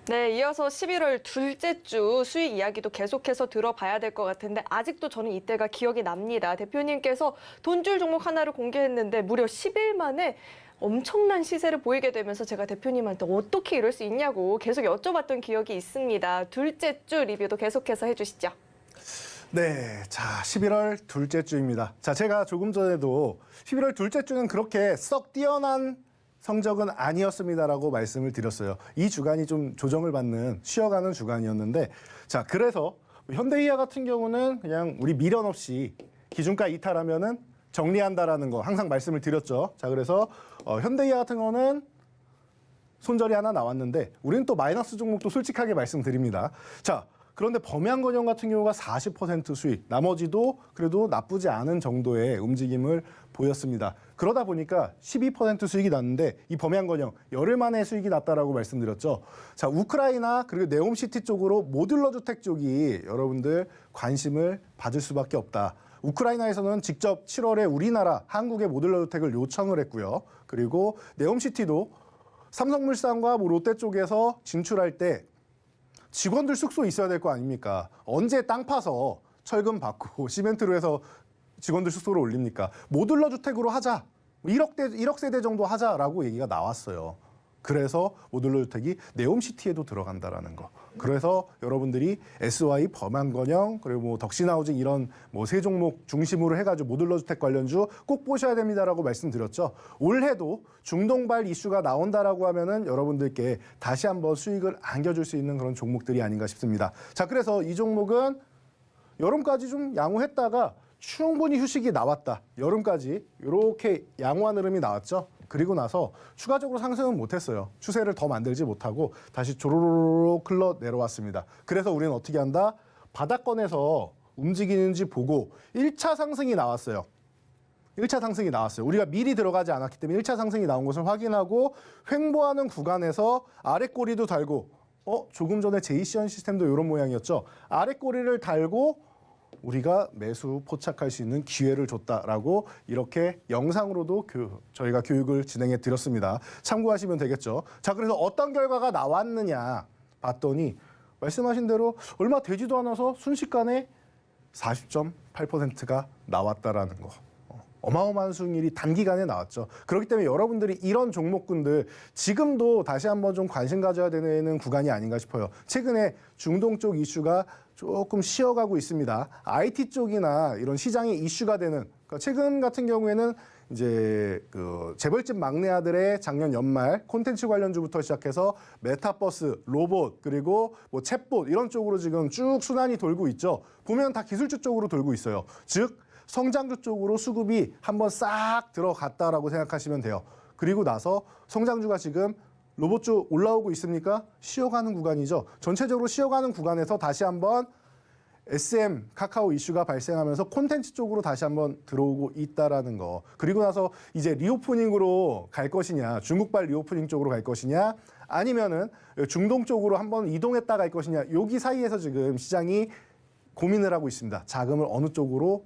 네, 이어서 11월 둘째 주 수익 이야기도 계속해서 들어봐야 될 것 같은데 아직도 저는 이때가 기억이 납니다. 대표님께서 돈줄 종목 하나를 공개했는데 무려 10일 만에 엄청난 시세를 보이게 되면서 제가 대표님한테 어떻게 이럴 수 있냐고 계속 여쭤봤던 기억이 있습니다. 둘째 주 리뷰도 계속해서 해주시죠. 네, 자 11월 둘째 주입니다. 자 제가 조금 전에도 11월 둘째 주는 그렇게 썩 뛰어난 성적은 아니었습니다라고 말씀을 드렸어요. 이 주간이 좀 조정을 받는 쉬어가는 주간이었는데 자 그래서 현대이하 같은 경우는 그냥 우리 미련 없이 기준가 이탈하면은 정리한다라는 거 항상 말씀을 드렸죠. 자 그래서 현대이하 같은 거는 손절이 하나 나왔는데 우리는 또 마이너스 종목도 솔직하게 말씀드립니다. 자 그런데 범양건영 같은 경우가 40% 수익, 나머지도 그래도 나쁘지 않은 정도의 움직임을 보였습니다. 그러다 보니까 12% 수익이 났는데 이 범양건영 열흘 만에 수익이 났다라고 말씀드렸죠. 자, 우크라이나 그리고 네옴시티 쪽으로 모듈러 주택 쪽이 여러분들 관심을 받을 수밖에 없다. 우크라이나에서는 직접 7월에 우리나라 한국의 모듈러 주택을 요청을 했고요. 그리고 네옴시티도 삼성물산과 뭐 롯데 쪽에서 진출할 때 직원들 숙소 있어야 될 거 아닙니까? 언제 땅 파서 철근 받고 시멘트로 해서 직원들 숙소를 올립니까? 모듈러 주택으로 하자. 1억 세대 정도 하자라고 얘기가 나왔어요. 그래서 모듈러 주택이 네옴시티에도 들어간다라는 거. 그래서 여러분들이 SY, 범양건영 그리고 뭐 덕신하우징 이런 뭐 세 종목 중심으로 해가지고 모듈러 주택 관련주 꼭 보셔야 됩니다라고 말씀드렸죠. 올해도 중동발 이슈가 나온다라고 하면은 여러분들께 다시 한번 수익을 안겨줄 수 있는 그런 종목들이 아닌가 싶습니다. 자, 그래서 이 종목은 여름까지 좀 양호했다가 충분히 휴식이 나왔다. 여름까지 이렇게 양호한 흐름이 나왔죠. 그리고 나서 추가적으로 상승은 못했어요. 추세를 더 만들지 못하고 다시 조로로로 흘러 내려왔습니다. 그래서 우리는 어떻게 한다? 바닥권에서 움직이는지 보고 1차 상승이 나왔어요. 1차 상승이 나왔어요. 우리가 미리 들어가지 않았기 때문에 1차 상승이 나온 것을 확인하고 횡보하는 구간에서 아래 꼬리도 달고 조금 전에 제이시언 시스템도 이런 모양이었죠. 아래 꼬리를 달고 우리가 매수 포착할 수 있는 기회를 줬다라고 이렇게 영상으로도 저희가 교육을 진행해 드렸습니다. 참고하시면 되겠죠. 자, 그래서 어떤 결과가 나왔느냐 봤더니 말씀하신 대로 얼마 되지도 않아서 순식간에 40.8%가 나왔다라는 거. 어마어마한 수익률이 단기간에 나왔죠. 그렇기 때문에 여러분들이 이런 종목군들 지금도 다시 한번 좀 관심 가져야 되는 구간이 아닌가 싶어요. 최근에 중동 쪽 이슈가 조금 쉬어가고 있습니다. IT 쪽이나 이런 시장에 이슈가 되는 그러니까 최근 같은 경우에는 이제 재벌집 막내 아들의 작년 연말 콘텐츠 관련주부터 시작해서 메타버스, 로봇 그리고 뭐 챗봇 이런 쪽으로 지금 쭉 순환이 돌고 있죠. 보면 다 기술주 쪽으로 돌고 있어요. 즉 성장주 쪽으로 수급이 한번 싹 들어갔다라고 생각하시면 돼요. 그리고 나서 성장주가 지금 로봇 쪽 올라오고 있습니까? 쉬어가는 구간이죠. 전체적으로 쉬어가는 구간에서 다시 한번 SM 카카오 이슈가 발생하면서 콘텐츠 쪽으로 다시 한번 들어오고 있다라는 거. 그리고 나서 이제 리오프닝으로 갈 것이냐, 중국발 리오프닝 쪽으로 갈 것이냐, 아니면은 중동 쪽으로 한번 이동했다 갈 것이냐. 여기 사이에서 지금 시장이 고민을 하고 있습니다. 자금을 어느 쪽으로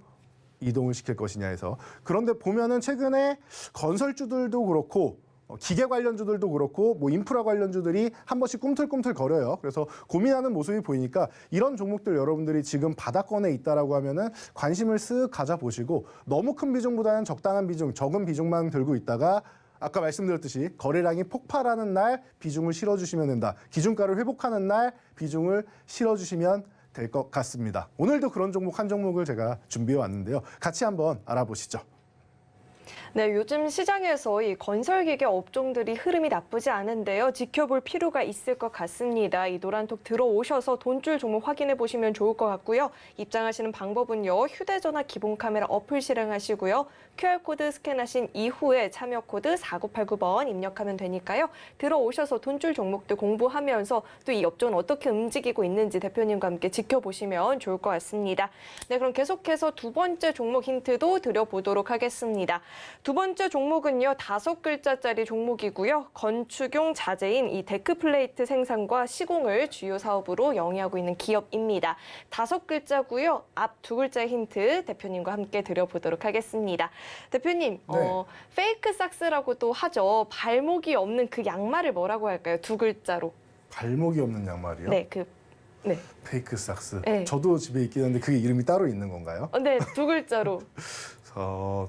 이동을 시킬 것이냐 해서. 그런데 보면은 최근에 건설주들도 그렇고 기계 관련주들도 그렇고 뭐 인프라 관련주들이 한 번씩 꿈틀꿈틀 거려요. 그래서 고민하는 모습이 보이니까 이런 종목들 여러분들이 지금 바닥권에 있다라고 하면은 관심을 쓱 가져보시고 너무 큰 비중보다는 적당한 비중, 적은 비중만 들고 있다가 아까 말씀드렸듯이 거래량이 폭발하는 날 비중을 실어주시면 된다. 기준가를 회복하는 날 비중을 실어주시면 될 것 같습니다. 오늘도 그런 종목 한 종목을 제가 준비해 왔는데요. 같이 한번 알아보시죠. 네, 요즘 시장에서 이 건설기계 업종들이 흐름이 나쁘지 않은데요. 지켜볼 필요가 있을 것 같습니다. 이 노란톡 들어오셔서 돈줄 종목 확인해 보시면 좋을 것 같고요. 입장하시는 방법은요. 휴대전화 기본 카메라 어플 실행하시고요. QR코드 스캔하신 이후에 참여 코드 4989번 입력하면 되니까요. 들어오셔서 돈줄 종목들 공부하면서 또 이 업종은 어떻게 움직이고 있는지 대표님과 함께 지켜보시면 좋을 것 같습니다. 네, 그럼 계속해서 두 번째 종목 힌트도 드려보도록 하겠습니다. 두 번째 종목은요, 5글자짜리 종목이고요. 건축용 자재인 이 데크플레이트 생산과 시공을 주요 사업으로 영위하고 있는 기업입니다. 5글자고요. 앞 2글자 힌트 대표님과 함께 드려보도록 하겠습니다. 대표님, 네. 페이크 삭스라고도 하죠. 발목이 없는 그 양말을 뭐라고 할까요? 2글자로. 발목이 없는 양말이요? 네, 네. 페이크 삭스. 네. 저도 집에 있긴 한데 그게 이름이 따로 있는 건가요? 네, 두 글자로.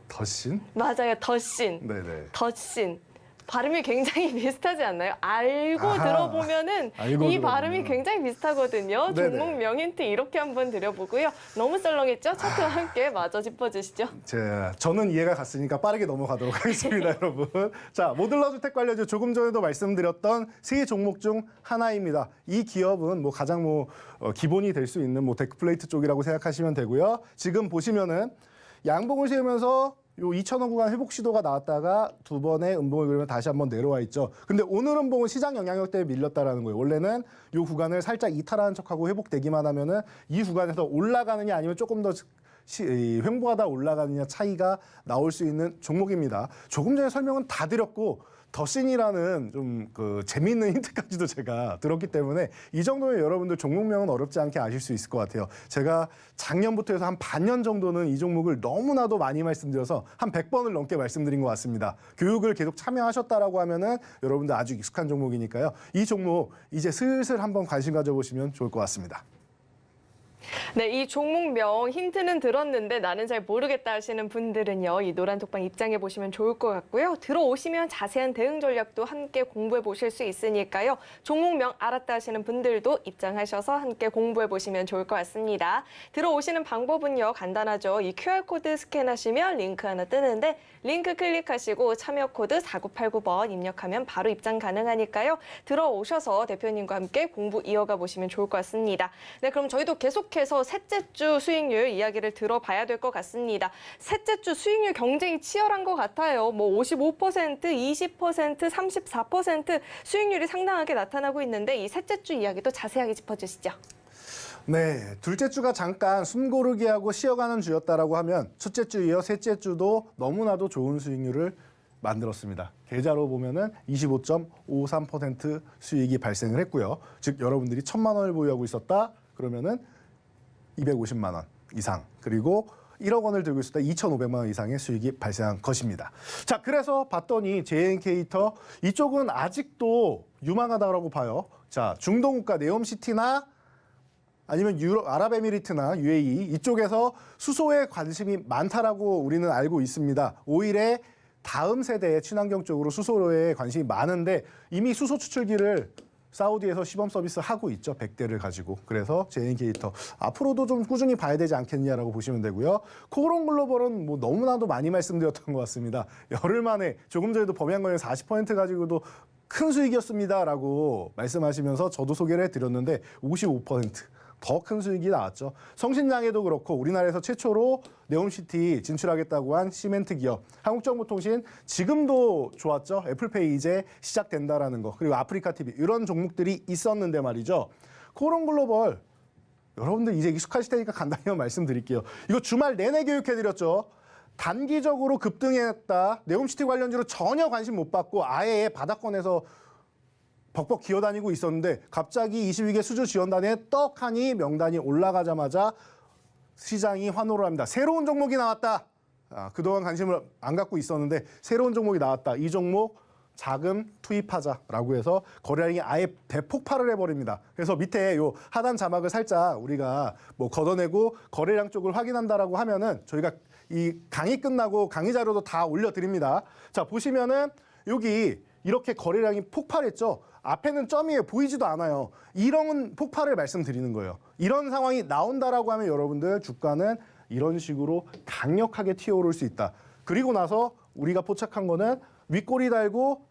더신? 맞아요, 더신. 네네. 더신. 발음이 굉장히 비슷하지 않나요? 알고 아하, 들어보면은 알고 이 들어보면. 발음이 굉장히 비슷하거든요. 네네. 종목명 힌트 이렇게 한번 드려보고요. 너무 썰렁했죠? 차트와 함께 마저 짚어주시죠. 저는 이해가 갔으니까 빠르게 넘어가도록 하겠습니다, 여러분. 자, 모듈러 주택 관련주 조금 전에도 말씀드렸던 세 종목 중 하나입니다. 이 기업은 가장 기본이 될 수 있는 데크플레이트 쪽이라고 생각하시면 되고요. 지금 보시면은 양봉을 세우면서 요 2,000원 구간 회복 시도가 나왔다가 두 번의 음봉을 그리면 다시 한번 내려와 있죠. 근데 오늘 음봉은 시장 영향력 때문에 밀렸다라는 거예요. 원래는 요 구간을 살짝 이탈하는 척하고 회복되기만 하면은 이 구간에서 올라가느냐 아니면 조금 더 횡보하다 올라가느냐 차이가 나올 수 있는 종목입니다. 조금 전에 설명은 다 드렸고 더신이라는 좀 재미있는 힌트까지도 제가 들었기 때문에 이 정도면 여러분들 종목명은 어렵지 않게 아실 수 있을 것 같아요. 제가 작년부터 해서 한 반년 정도는 이 종목을 너무나도 많이 말씀드려서 한 100번을 넘게 말씀드린 것 같습니다. 교육을 계속 참여하셨다라고 하면은 여러분들 아주 익숙한 종목이니까요. 이 종목 이제 슬슬 한번 관심 가져보시면 좋을 것 같습니다. 네, 이 종목명 힌트는 들었는데 나는 잘 모르겠다 하시는 분들은요. 이 노란톡방 입장해 보시면 좋을 것 같고요. 들어오시면 자세한 대응 전략도 함께 공부해 보실 수 있으니까요. 종목명 알았다 하시는 분들도 입장하셔서 함께 공부해 보시면 좋을 것 같습니다. 들어오시는 방법은요. 간단하죠. 이 QR코드 스캔하시면 링크 하나 뜨는데 링크 클릭하시고 참여 코드 4989번 입력하면 바로 입장 가능하니까요. 들어오셔서 대표님과 함께 공부 이어가 보시면 좋을 것 같습니다. 네, 그럼 저희도 계속해서 셋째 주 수익률 이야기를 들어봐야 될 것 같습니다. 셋째 주 수익률 경쟁이 치열한 것 같아요. 55%, 20%, 34% 수익률이 상당하게 나타나고 있는데 이 셋째 주 이야기도 자세하게 짚어주시죠. 네, 둘째 주가 잠깐 숨 고르게 하고 쉬어가는 주였다라고 하면 첫째 주 이어 셋째 주도 너무나도 좋은 수익률을 만들었습니다. 계좌로 보면은 25.53% 수익이 발생을 했고요. 즉 여러분들이 1,000만 원을 보유하고 있었다 그러면은 250만 원 이상 그리고 1억 원을 들고 있었다 2,500만 원 이상의 수익이 발생한 것입니다. 자, 그래서 봤더니 JNK터 이쪽은 아직도 유망하다고 봐요. 자, 중동 국가 네옴시티나 아니면 아랍에미리트나 UAE 이쪽에서 수소에 관심이 많다라고 우리는 알고 있습니다. 오히려 다음 세대의 친환경 쪽으로 수소에 관심이 많은데 이미 수소 추출기를 사우디에서 시범 서비스 하고 있죠. 100대를 가지고. 그래서 JNK터 앞으로도 좀 꾸준히 봐야 되지 않겠냐라고 보시면 되고요. 코오롱 글로벌은 너무나도 많이 말씀드렸던 것 같습니다. 열흘 만에 조금 전에도 범양건에 40% 가지고도 큰 수익이었습니다라고 말씀하시면서 저도 소개를 해드렸는데 55%. 더 큰 수익이 나왔죠. 성신양에도 그렇고 우리나라에서 최초로 네옴시티 진출하겠다고 한 시멘트 기업 한국정보통신 지금도 좋았죠. 애플페이 이제 시작된다라는 거 그리고 아프리카TV 이런 종목들이 있었는데 말이죠. 코오롱글로벌 여러분들 이제 익숙하실 테니까 간단히 말씀드릴게요. 이거 주말 내내 교육해드렸죠. 단기적으로 급등했다. 네옴시티 관련주로 전혀 관심 못 받고 아예 바닥권에서 벅벅 기어다니고 있었는데 갑자기 22개 수주지원단에 떡하니 명단이 올라가자마자 시장이 환호를 합니다. 새로운 종목이 나왔다. 그동안 관심을 안 갖고 있었는데 새로운 종목이 나왔다. 이 종목 자금 투입하자라고 해서 거래량이 아예 대폭발을 해버립니다. 그래서 밑에 요 하단 자막을 살짝 우리가 걷어내고 거래량 쪽을 확인한다라고 하면은 저희가 이 강의 끝나고 강의 자료도 다 올려드립니다. 자, 보시면은 여기 이렇게 거래량이 폭발했죠. 앞에는 점이에요. 보이지도 않아요. 이런 폭발을 말씀드리는 거예요. 이런 상황이 나온다라고 하면 여러분들 주가는 이런 식으로 강력하게 튀어오를 수 있다. 그리고 나서 우리가 포착한 거는 윗꼬리 달고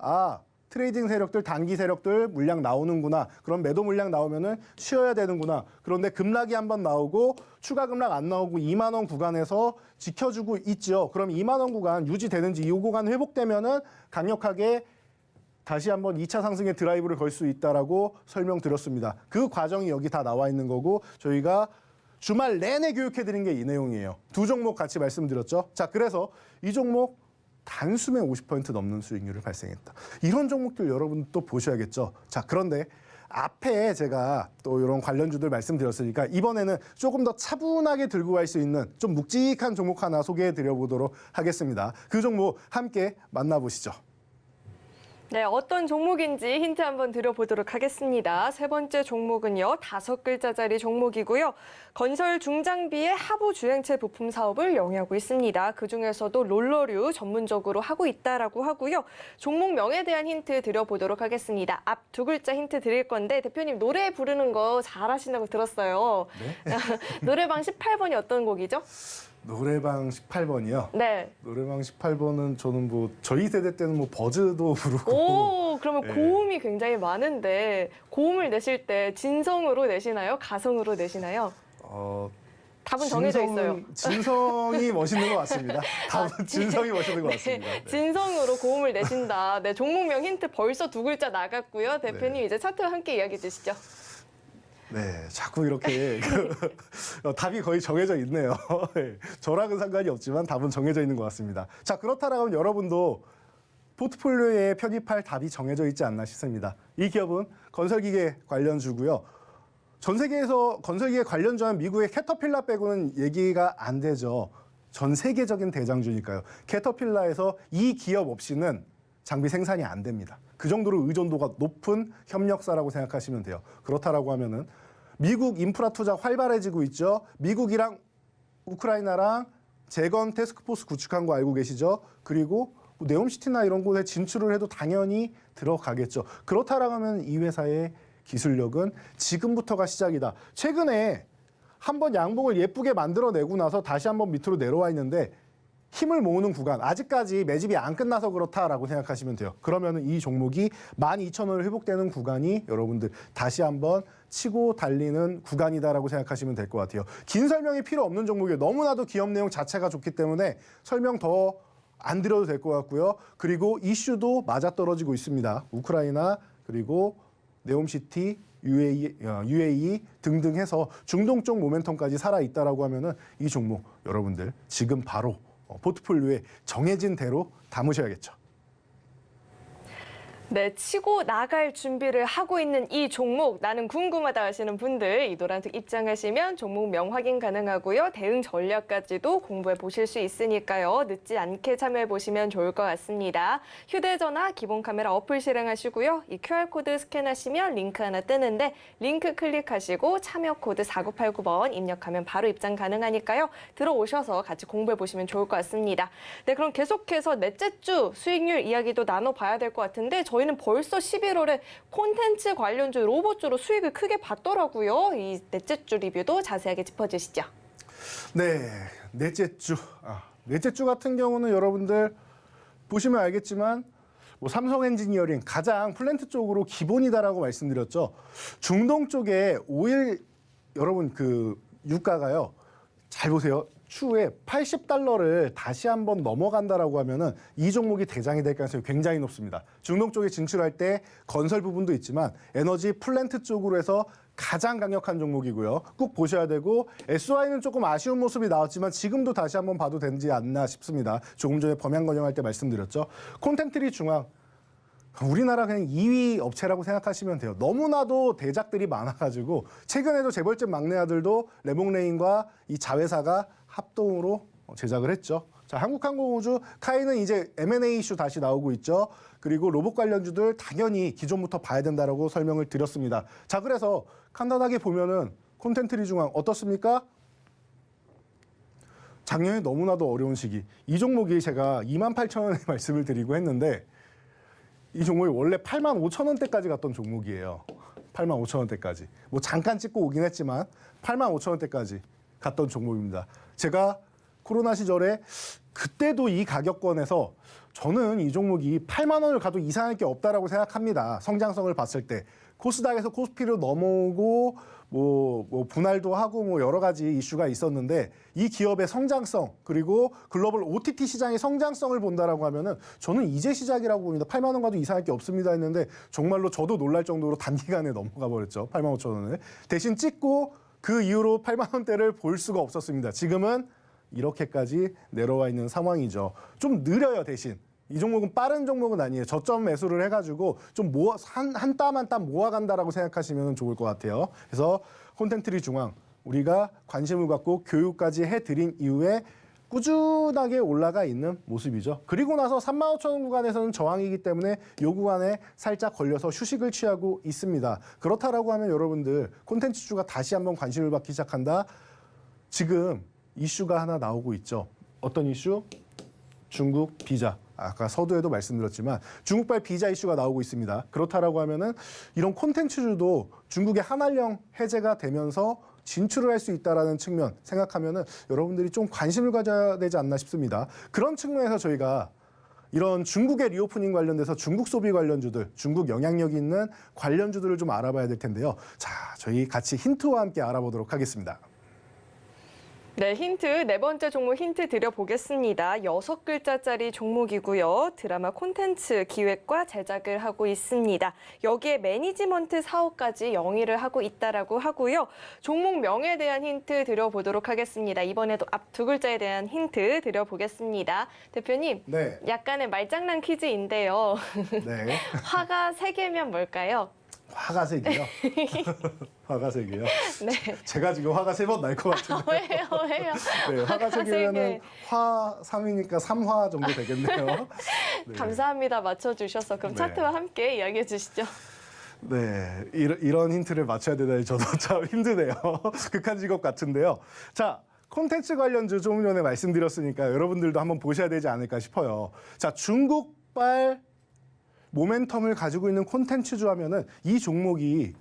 트레이딩 세력들, 단기 세력들 물량 나오는구나. 그럼 매도 물량 나오면은 쉬어야 되는구나. 그런데 급락이 한번 나오고 추가 급락 안 나오고 2만 원 구간에서 지켜주고 있죠. 그럼 2만 원 구간 유지되는지 이 구간 회복되면은 강력하게 다시 한번 2차 상승의 드라이브를 걸 수 있다라고 설명드렸습니다. 그 과정이 여기 다 나와 있는 거고 저희가 주말 내내 교육해드린 게 이 내용이에요. 두 종목 같이 말씀드렸죠. 자, 그래서 이 종목 단숨에 50% 넘는 수익률을 발생했다. 이런 종목들 여러분 또 보셔야겠죠. 자, 그런데 앞에 제가 또 이런 관련주들 말씀드렸으니까 이번에는 조금 더 차분하게 들고 갈 수 있는 좀 묵직한 종목 하나 소개해 드려 보도록 하겠습니다. 그 종목 함께 만나보시죠. 네, 어떤 종목인지 힌트 한번 드려보도록 하겠습니다. 세 번째 종목은요, 5글자짜리 종목이고요. 건설 중장비의 하부 주행체 부품 사업을 영위하고 있습니다. 그중에서도 롤러류 전문적으로 하고 있다라고 하고요. 종목명에 대한 힌트 드려보도록 하겠습니다. 앞 2글자 힌트 드릴 건데 대표님 노래 부르는 거 잘하신다고 들었어요. 네? 노래방 18번이 어떤 곡이죠? 노래방 18번이요. 네. 노래방 18번은 저는 뭐 저희 세대 때는 뭐 버즈도 부르고 오, 그러면 네. 고음이 굉장히 많은데 고음을 내실 때 진성으로 내시나요? 가성으로 내시나요? 답은 정해져 있어요. 진성이 멋있는 것 같습니다. 답은 진성이 멋있는 것 같습니다. 네, 네. 진성으로 고음을 내신다. 네, 종목명 힌트 벌써 2글자 나갔고요. 대표님 이제 차트와 함께 이야기 주시죠. 네, 자꾸 이렇게 답이 거의 정해져 있네요. 네, 저랑은 상관이 없지만 답은 정해져 있는 것 같습니다. 자, 그렇다면 여러분도 포트폴리오에 편입할 답이 정해져 있지 않나 싶습니다. 이 기업은 건설기계 관련주고요. 전 세계에서 건설기계 관련주는 미국의 캐터필라 빼고는 얘기가 안 되죠. 전 세계적인 대장주니까요. 캐터필라에서 이 기업 없이는 장비 생산이 안 됩니다. 그 정도로 의존도가 높은 협력사라고 생각하시면 돼요. 그렇다라고 하면은 미국 인프라 투자 활발해지고 있죠. 미국이랑 우크라이나랑 재건 태스크포스 구축한 거 알고 계시죠? 그리고 뭐 네옴시티나 이런 곳에 진출을 해도 당연히 들어가겠죠. 그렇다라고 하면 이 회사의 기술력은 지금부터가 시작이다. 최근에 한번 양봉을 예쁘게 만들어내고 나서 다시 한번 밑으로 내려와 있는데 힘을 모으는 구간, 아직까지 매집이 안 끝나서 그렇다라고 생각하시면 돼요. 그러면 이 종목이 12,000원을 회복되는 구간이 여러분들 다시 한번 치고 달리는 구간이다라고 생각하시면 될 것 같아요. 긴 설명이 필요 없는 종목이에요. 너무나도 기업 내용 자체가 좋기 때문에 설명 더 안 드려도 될 것 같고요. 그리고 이슈도 맞아떨어지고 있습니다. 우크라이나 그리고 네옴시티, UAE 등등 해서 중동 쪽 모멘텀까지 살아있다라고 하면은 이 종목 여러분들 지금 바로 포트폴리오에 정해진 대로 담으셔야겠죠. 네, 치고 나갈 준비를 하고 있는 이 종목 나는 궁금하다 하시는 분들 이 노란색 입장하시면 종목명 확인 가능하고요. 대응 전략까지도 공부해 보실 수 있으니까요. 늦지 않게 참여해 보시면 좋을 것 같습니다. 휴대전화 기본 카메라 어플 실행하시고요. 이 QR코드 스캔하시면 링크 하나 뜨는데 링크 클릭하시고 참여 코드 4989번 입력하면 바로 입장 가능하니까요. 들어오셔서 같이 공부해 보시면 좋을 것 같습니다. 네, 그럼 계속해서 넷째 주 수익률 이야기도 나눠봐야 될 것 같은데 저희는 벌써 11월에 콘텐츠 관련주 로봇주로 수익을 크게 봤더라고요. 이 넷째 주 리뷰도 자세하게 짚어주시죠. 네, 넷째 주. 넷째 주 같은 경우는 여러분들 보시면 알겠지만 뭐 삼성 엔지니어링 가장 플랜트 쪽으로 기본이다라고 말씀드렸죠. 중동 쪽에 오일 여러분 그 유가가요. 잘 보세요. 추후에 $80를 다시 한번 넘어간다라고 하면은 이 종목이 대장이 될 가능성이 굉장히 높습니다. 중동 쪽에 진출할 때 건설 부분도 있지만 에너지 플랜트 쪽으로 해서 가장 강력한 종목이고요. 꼭 보셔야 되고 SY는 조금 아쉬운 모습이 나왔지만 지금도 다시 한번 봐도 되지 않나 싶습니다. 조금 전에 범양건영할 때 말씀드렸죠. 콘텐트리 중앙. 우리나라 그냥 2위 업체라고 생각하시면 돼요. 너무나도 대작들이 많아가지고 최근에도 재벌집 막내 아들도 레몽레인과 이 자회사가 합동으로 제작을 했죠. 자, 한국항공우주 카이는 이제 M&A 이슈 다시 나오고 있죠. 그리고 로봇 관련주들 당연히 기존부터 봐야 된다라고 설명을 드렸습니다. 자, 그래서 간단하게 보면은 콘텐트리 중앙 어떻습니까? 작년에 너무나도 어려운 시기. 이 종목이 제가 28,000원에 말씀을 드리고 했는데 이 종목이 원래 85,000원대까지 갔던 종목이에요. 85,000원대까지. 뭐 잠깐 찍고 오긴 했지만 85,000원대까지 갔던 종목입니다. 제가 코로나 시절에 그때도 이 가격권에서 저는 이 종목이 8만 원을 가도 이상할 게 없다라고 생각합니다. 성장성을 봤을 때. 코스닥에서 코스피로 넘어오고 뭐 분할도 하고 뭐 여러 가지 이슈가 있었는데 이 기업의 성장성 그리고 글로벌 OTT 시장의 성장성을 본다라고 하면은 저는 이제 시작이라고 봅니다. 8만 원 가도 이상할 게 없습니다 했는데 정말로 저도 놀랄 정도로 단기간에 넘어가 버렸죠. 8만 5천 원을. 대신 찍고 그 이후로 8만 원대를 볼 수가 없었습니다. 지금은 이렇게까지 내려와 있는 상황이죠. 좀 느려요, 대신. 이 종목은 빠른 종목은 아니에요. 저점 매수를 해가지고 좀 한 땀 한 땀 모아간다라고 생각하시면 좋을 것 같아요. 그래서 콘텐트리 중앙 우리가 관심을 갖고 교육까지 해드린 이후에 꾸준하게 올라가 있는 모습이죠. 그리고 나서 35,000원 구간에서는 저항이기 때문에 이 구간에 살짝 걸려서 휴식을 취하고 있습니다. 그렇다라고 하면 여러분들 콘텐츠주가 다시 한번 관심을 받기 시작한다. 지금 이슈가 하나 나오고 있죠. 어떤 이슈? 중국 비자. 아까 서두에도 말씀드렸지만 중국발 비자 이슈가 나오고 있습니다. 그렇다라고 하면은 이런 콘텐츠주도 중국의 한한령 해제가 되면서 진출을 할 수 있다라는 측면 생각하면은 여러분들이 좀 관심을 가져야 되지 않나 싶습니다. 그런 측면에서 저희가 이런 중국의 리오프닝 관련돼서 중국 소비 관련주들, 중국 영향력이 있는 관련주들을 좀 알아봐야 될 텐데요. 자, 저희 같이 힌트와 함께 알아보도록 하겠습니다. 네, 네 번째 종목 힌트 드려보겠습니다. 6글자짜리 종목이고요. 드라마 콘텐츠 기획과 제작을 하고 있습니다. 여기에 매니지먼트 사업까지 영위를 하고 있다라고 하고요. 종목 명에 대한 힌트 드려보도록 하겠습니다. 이번에도 앞 2글자에 대한 힌트 드려보겠습니다. 대표님, 네. 약간의 말장난 퀴즈인데요. 네. 화가 3개면 뭘까요? 화가색이요. 화가색이요. 네. 제가 지금 화가 3번 날 것 같은데. 왜요? 네, 화가색이면은 화 3이니까 3화 정도 되겠네요. 네. 감사합니다. 맞춰주셔서. 그럼 네. 차트와 함께 이야기해 주시죠. 네, 이런 힌트를 맞춰야 되다니 저도 참 힘드네요. 극한 직업 같은데요. 자, 콘텐츠 관련주 조금 전에 말씀드렸으니까 여러분들도 한번 보셔야 되지 않을까 싶어요. 자, 중국발 모멘텀을 가지고 있는 콘텐츠주 하면은 이 종목이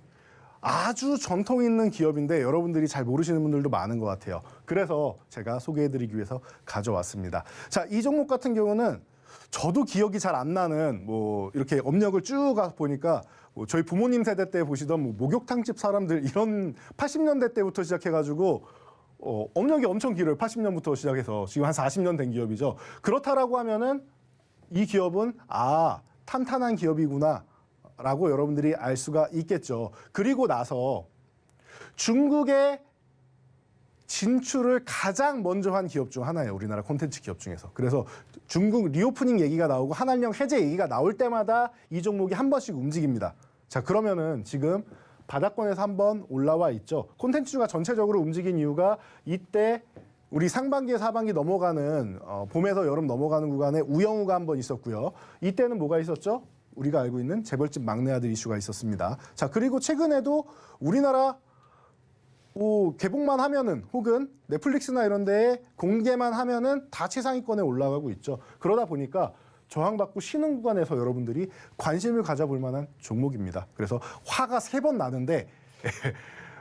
아주 전통 있는 기업인데 여러분들이 잘 모르시는 분들도 많은 것 같아요. 그래서 제가 소개해드리기 위해서 가져왔습니다. 자, 이 종목 같은 경우는 저도 기억이 잘 안 나는 뭐 이렇게 업력을 쭉 가 보니까 뭐 저희 부모님 세대 때 보시던 뭐 목욕탕집 사람들 이런 80년대 때부터 시작해가지고 업력이 엄청 길어요. 80년부터 시작해서 지금 한 40년 된 기업이죠. 그렇다라고 하면은 이 기업은 탄탄한 기업이구나 라고 여러분들이 알 수가 있겠죠. 그리고 나서 중국의 진출을 가장 먼저 한 기업 중 하나예요. 우리나라 콘텐츠 기업 중에서. 그래서 중국 리오프닝 얘기가 나오고 한한령 해제 얘기가 나올 때마다 이 종목이 한 번씩 움직입니다. 자, 그러면은 지금 바닥권에서 한번 올라와 있죠. 콘텐츠가 전체적으로 움직인 이유가 이때 우리 상반기에서 하반기 넘어가는 봄에서 여름 넘어가는 구간에 우영우가 한번 있었고요. 이때는 뭐가 있었죠? 우리가 알고 있는 재벌집 막내 아들 이슈가 있었습니다. 자, 그리고 최근에도 우리나라 개봉만 하면은 혹은 넷플릭스나 이런 데에 공개만 하면은 다 최상위권에 올라가고 있죠. 그러다 보니까 저항받고 쉬는 구간에서 여러분들이 관심을 가져볼 만한 종목입니다. 그래서 화가 3번 나는데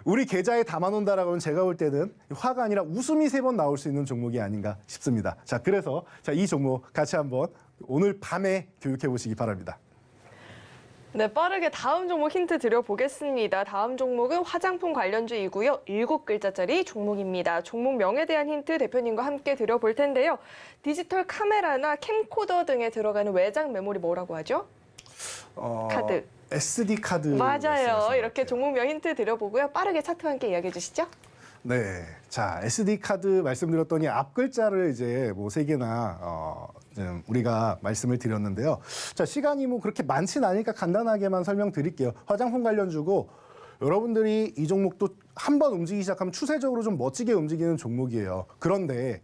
우리 계좌에 담아놓는다라고 하면 제가 볼 때는 화가 아니라 웃음이 3번 나올 수 있는 종목이 아닌가 싶습니다. 자, 그래서 이 종목 같이 한번 오늘 밤에 교육해 보시기 바랍니다. 네, 빠르게 다음 종목 힌트 드려보겠습니다. 다음 종목은 화장품 관련주이고요. 7글자짜리 종목입니다. 종목 명에 대한 힌트 대표님과 함께 드려볼 텐데요. 디지털 카메라나 캠코더 등에 들어가는 외장 메모리 뭐라고 하죠? 카드. SD 카드. 맞아요. 이렇게 종목명 힌트 드려보고요. 빠르게 차트와 함께 이야기해 주시죠. 네. 자, SD 카드 말씀드렸더니 앞 글자를 이제 뭐 3개나 우리가 말씀을 드렸는데요. 자, 시간이 뭐 그렇게 많진 않으니까 간단하게만 설명드릴게요. 화장품 관련주고 여러분들이 이 종목도 한번 움직이기 시작하면 추세적으로 좀 멋지게 움직이는 종목이에요. 그런데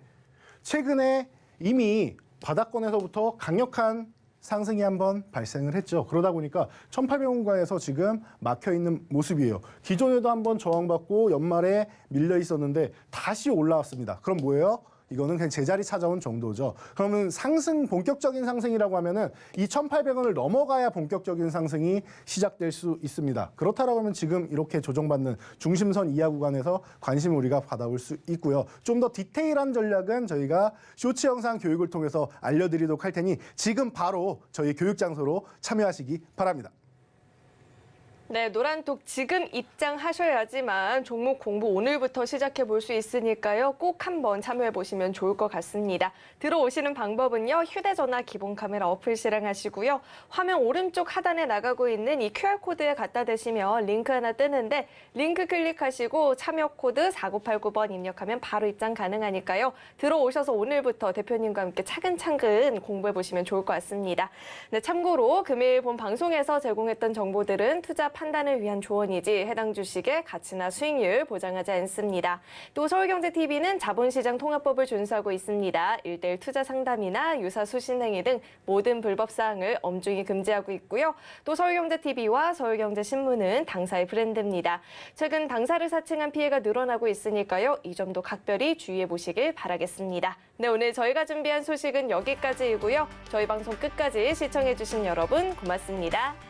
최근에 이미 바닥권에서부터 강력한 상승이 한번 발생을 했죠. 그러다 보니까 1,800원가에서 지금 막혀 있는 모습이에요. 기존에도 한번 저항받고 연말에 밀려 있었는데 다시 올라왔습니다. 그럼 뭐예요? 이거는 그냥 제자리 찾아온 정도죠. 그러면 본격적인 상승이라고 하면은 이 1,800원을 넘어가야 본격적인 상승이 시작될 수 있습니다. 그렇다라고 하면 지금 이렇게 조정받는 중심선 이하 구간에서 관심을 우리가 받아볼 수 있고요. 좀 더 디테일한 전략은 저희가 쇼츠 영상 교육을 통해서 알려드리도록 할 테니 지금 바로 저희 교육 장소로 참여하시기 바랍니다. 네, 노란톡 지금 입장하셔야지만 종목 공부 오늘부터 시작해 볼 수 있으니까요. 꼭 한번 참여해 보시면 좋을 것 같습니다. 들어오시는 방법은요. 휴대전화 기본 카메라 어플 실행하시고요. 화면 오른쪽 하단에 나가고 있는 이 QR코드에 갖다 대시면 링크 하나 뜨는데 링크 클릭하시고 참여 코드 4989번 입력하면 바로 입장 가능하니까요. 들어오셔서 오늘부터 대표님과 함께 차근차근 공부해 보시면 좋을 것 같습니다. 네, 참고로 금일 본 방송에서 제공했던 정보들은 투자 판단을 위한 조언이지 해당 주식의 가치나 수익률 보장하지 않습니다. 또 서울경제TV는 자본시장 통합법을 준수하고 있습니다. 1:1 투자 상담이나 유사 수신 행위 등 모든 불법 사항을 엄중히 금지하고 있고요. 또 서울경제TV와 서울경제신문은 당사의 브랜드입니다. 최근 당사를 사칭한 피해가 늘어나고 있으니까요. 이 점도 각별히 주의해 보시길 바라겠습니다. 네, 오늘 저희가 준비한 소식은 여기까지이고요. 저희 방송 끝까지 시청해 주신 여러분 고맙습니다.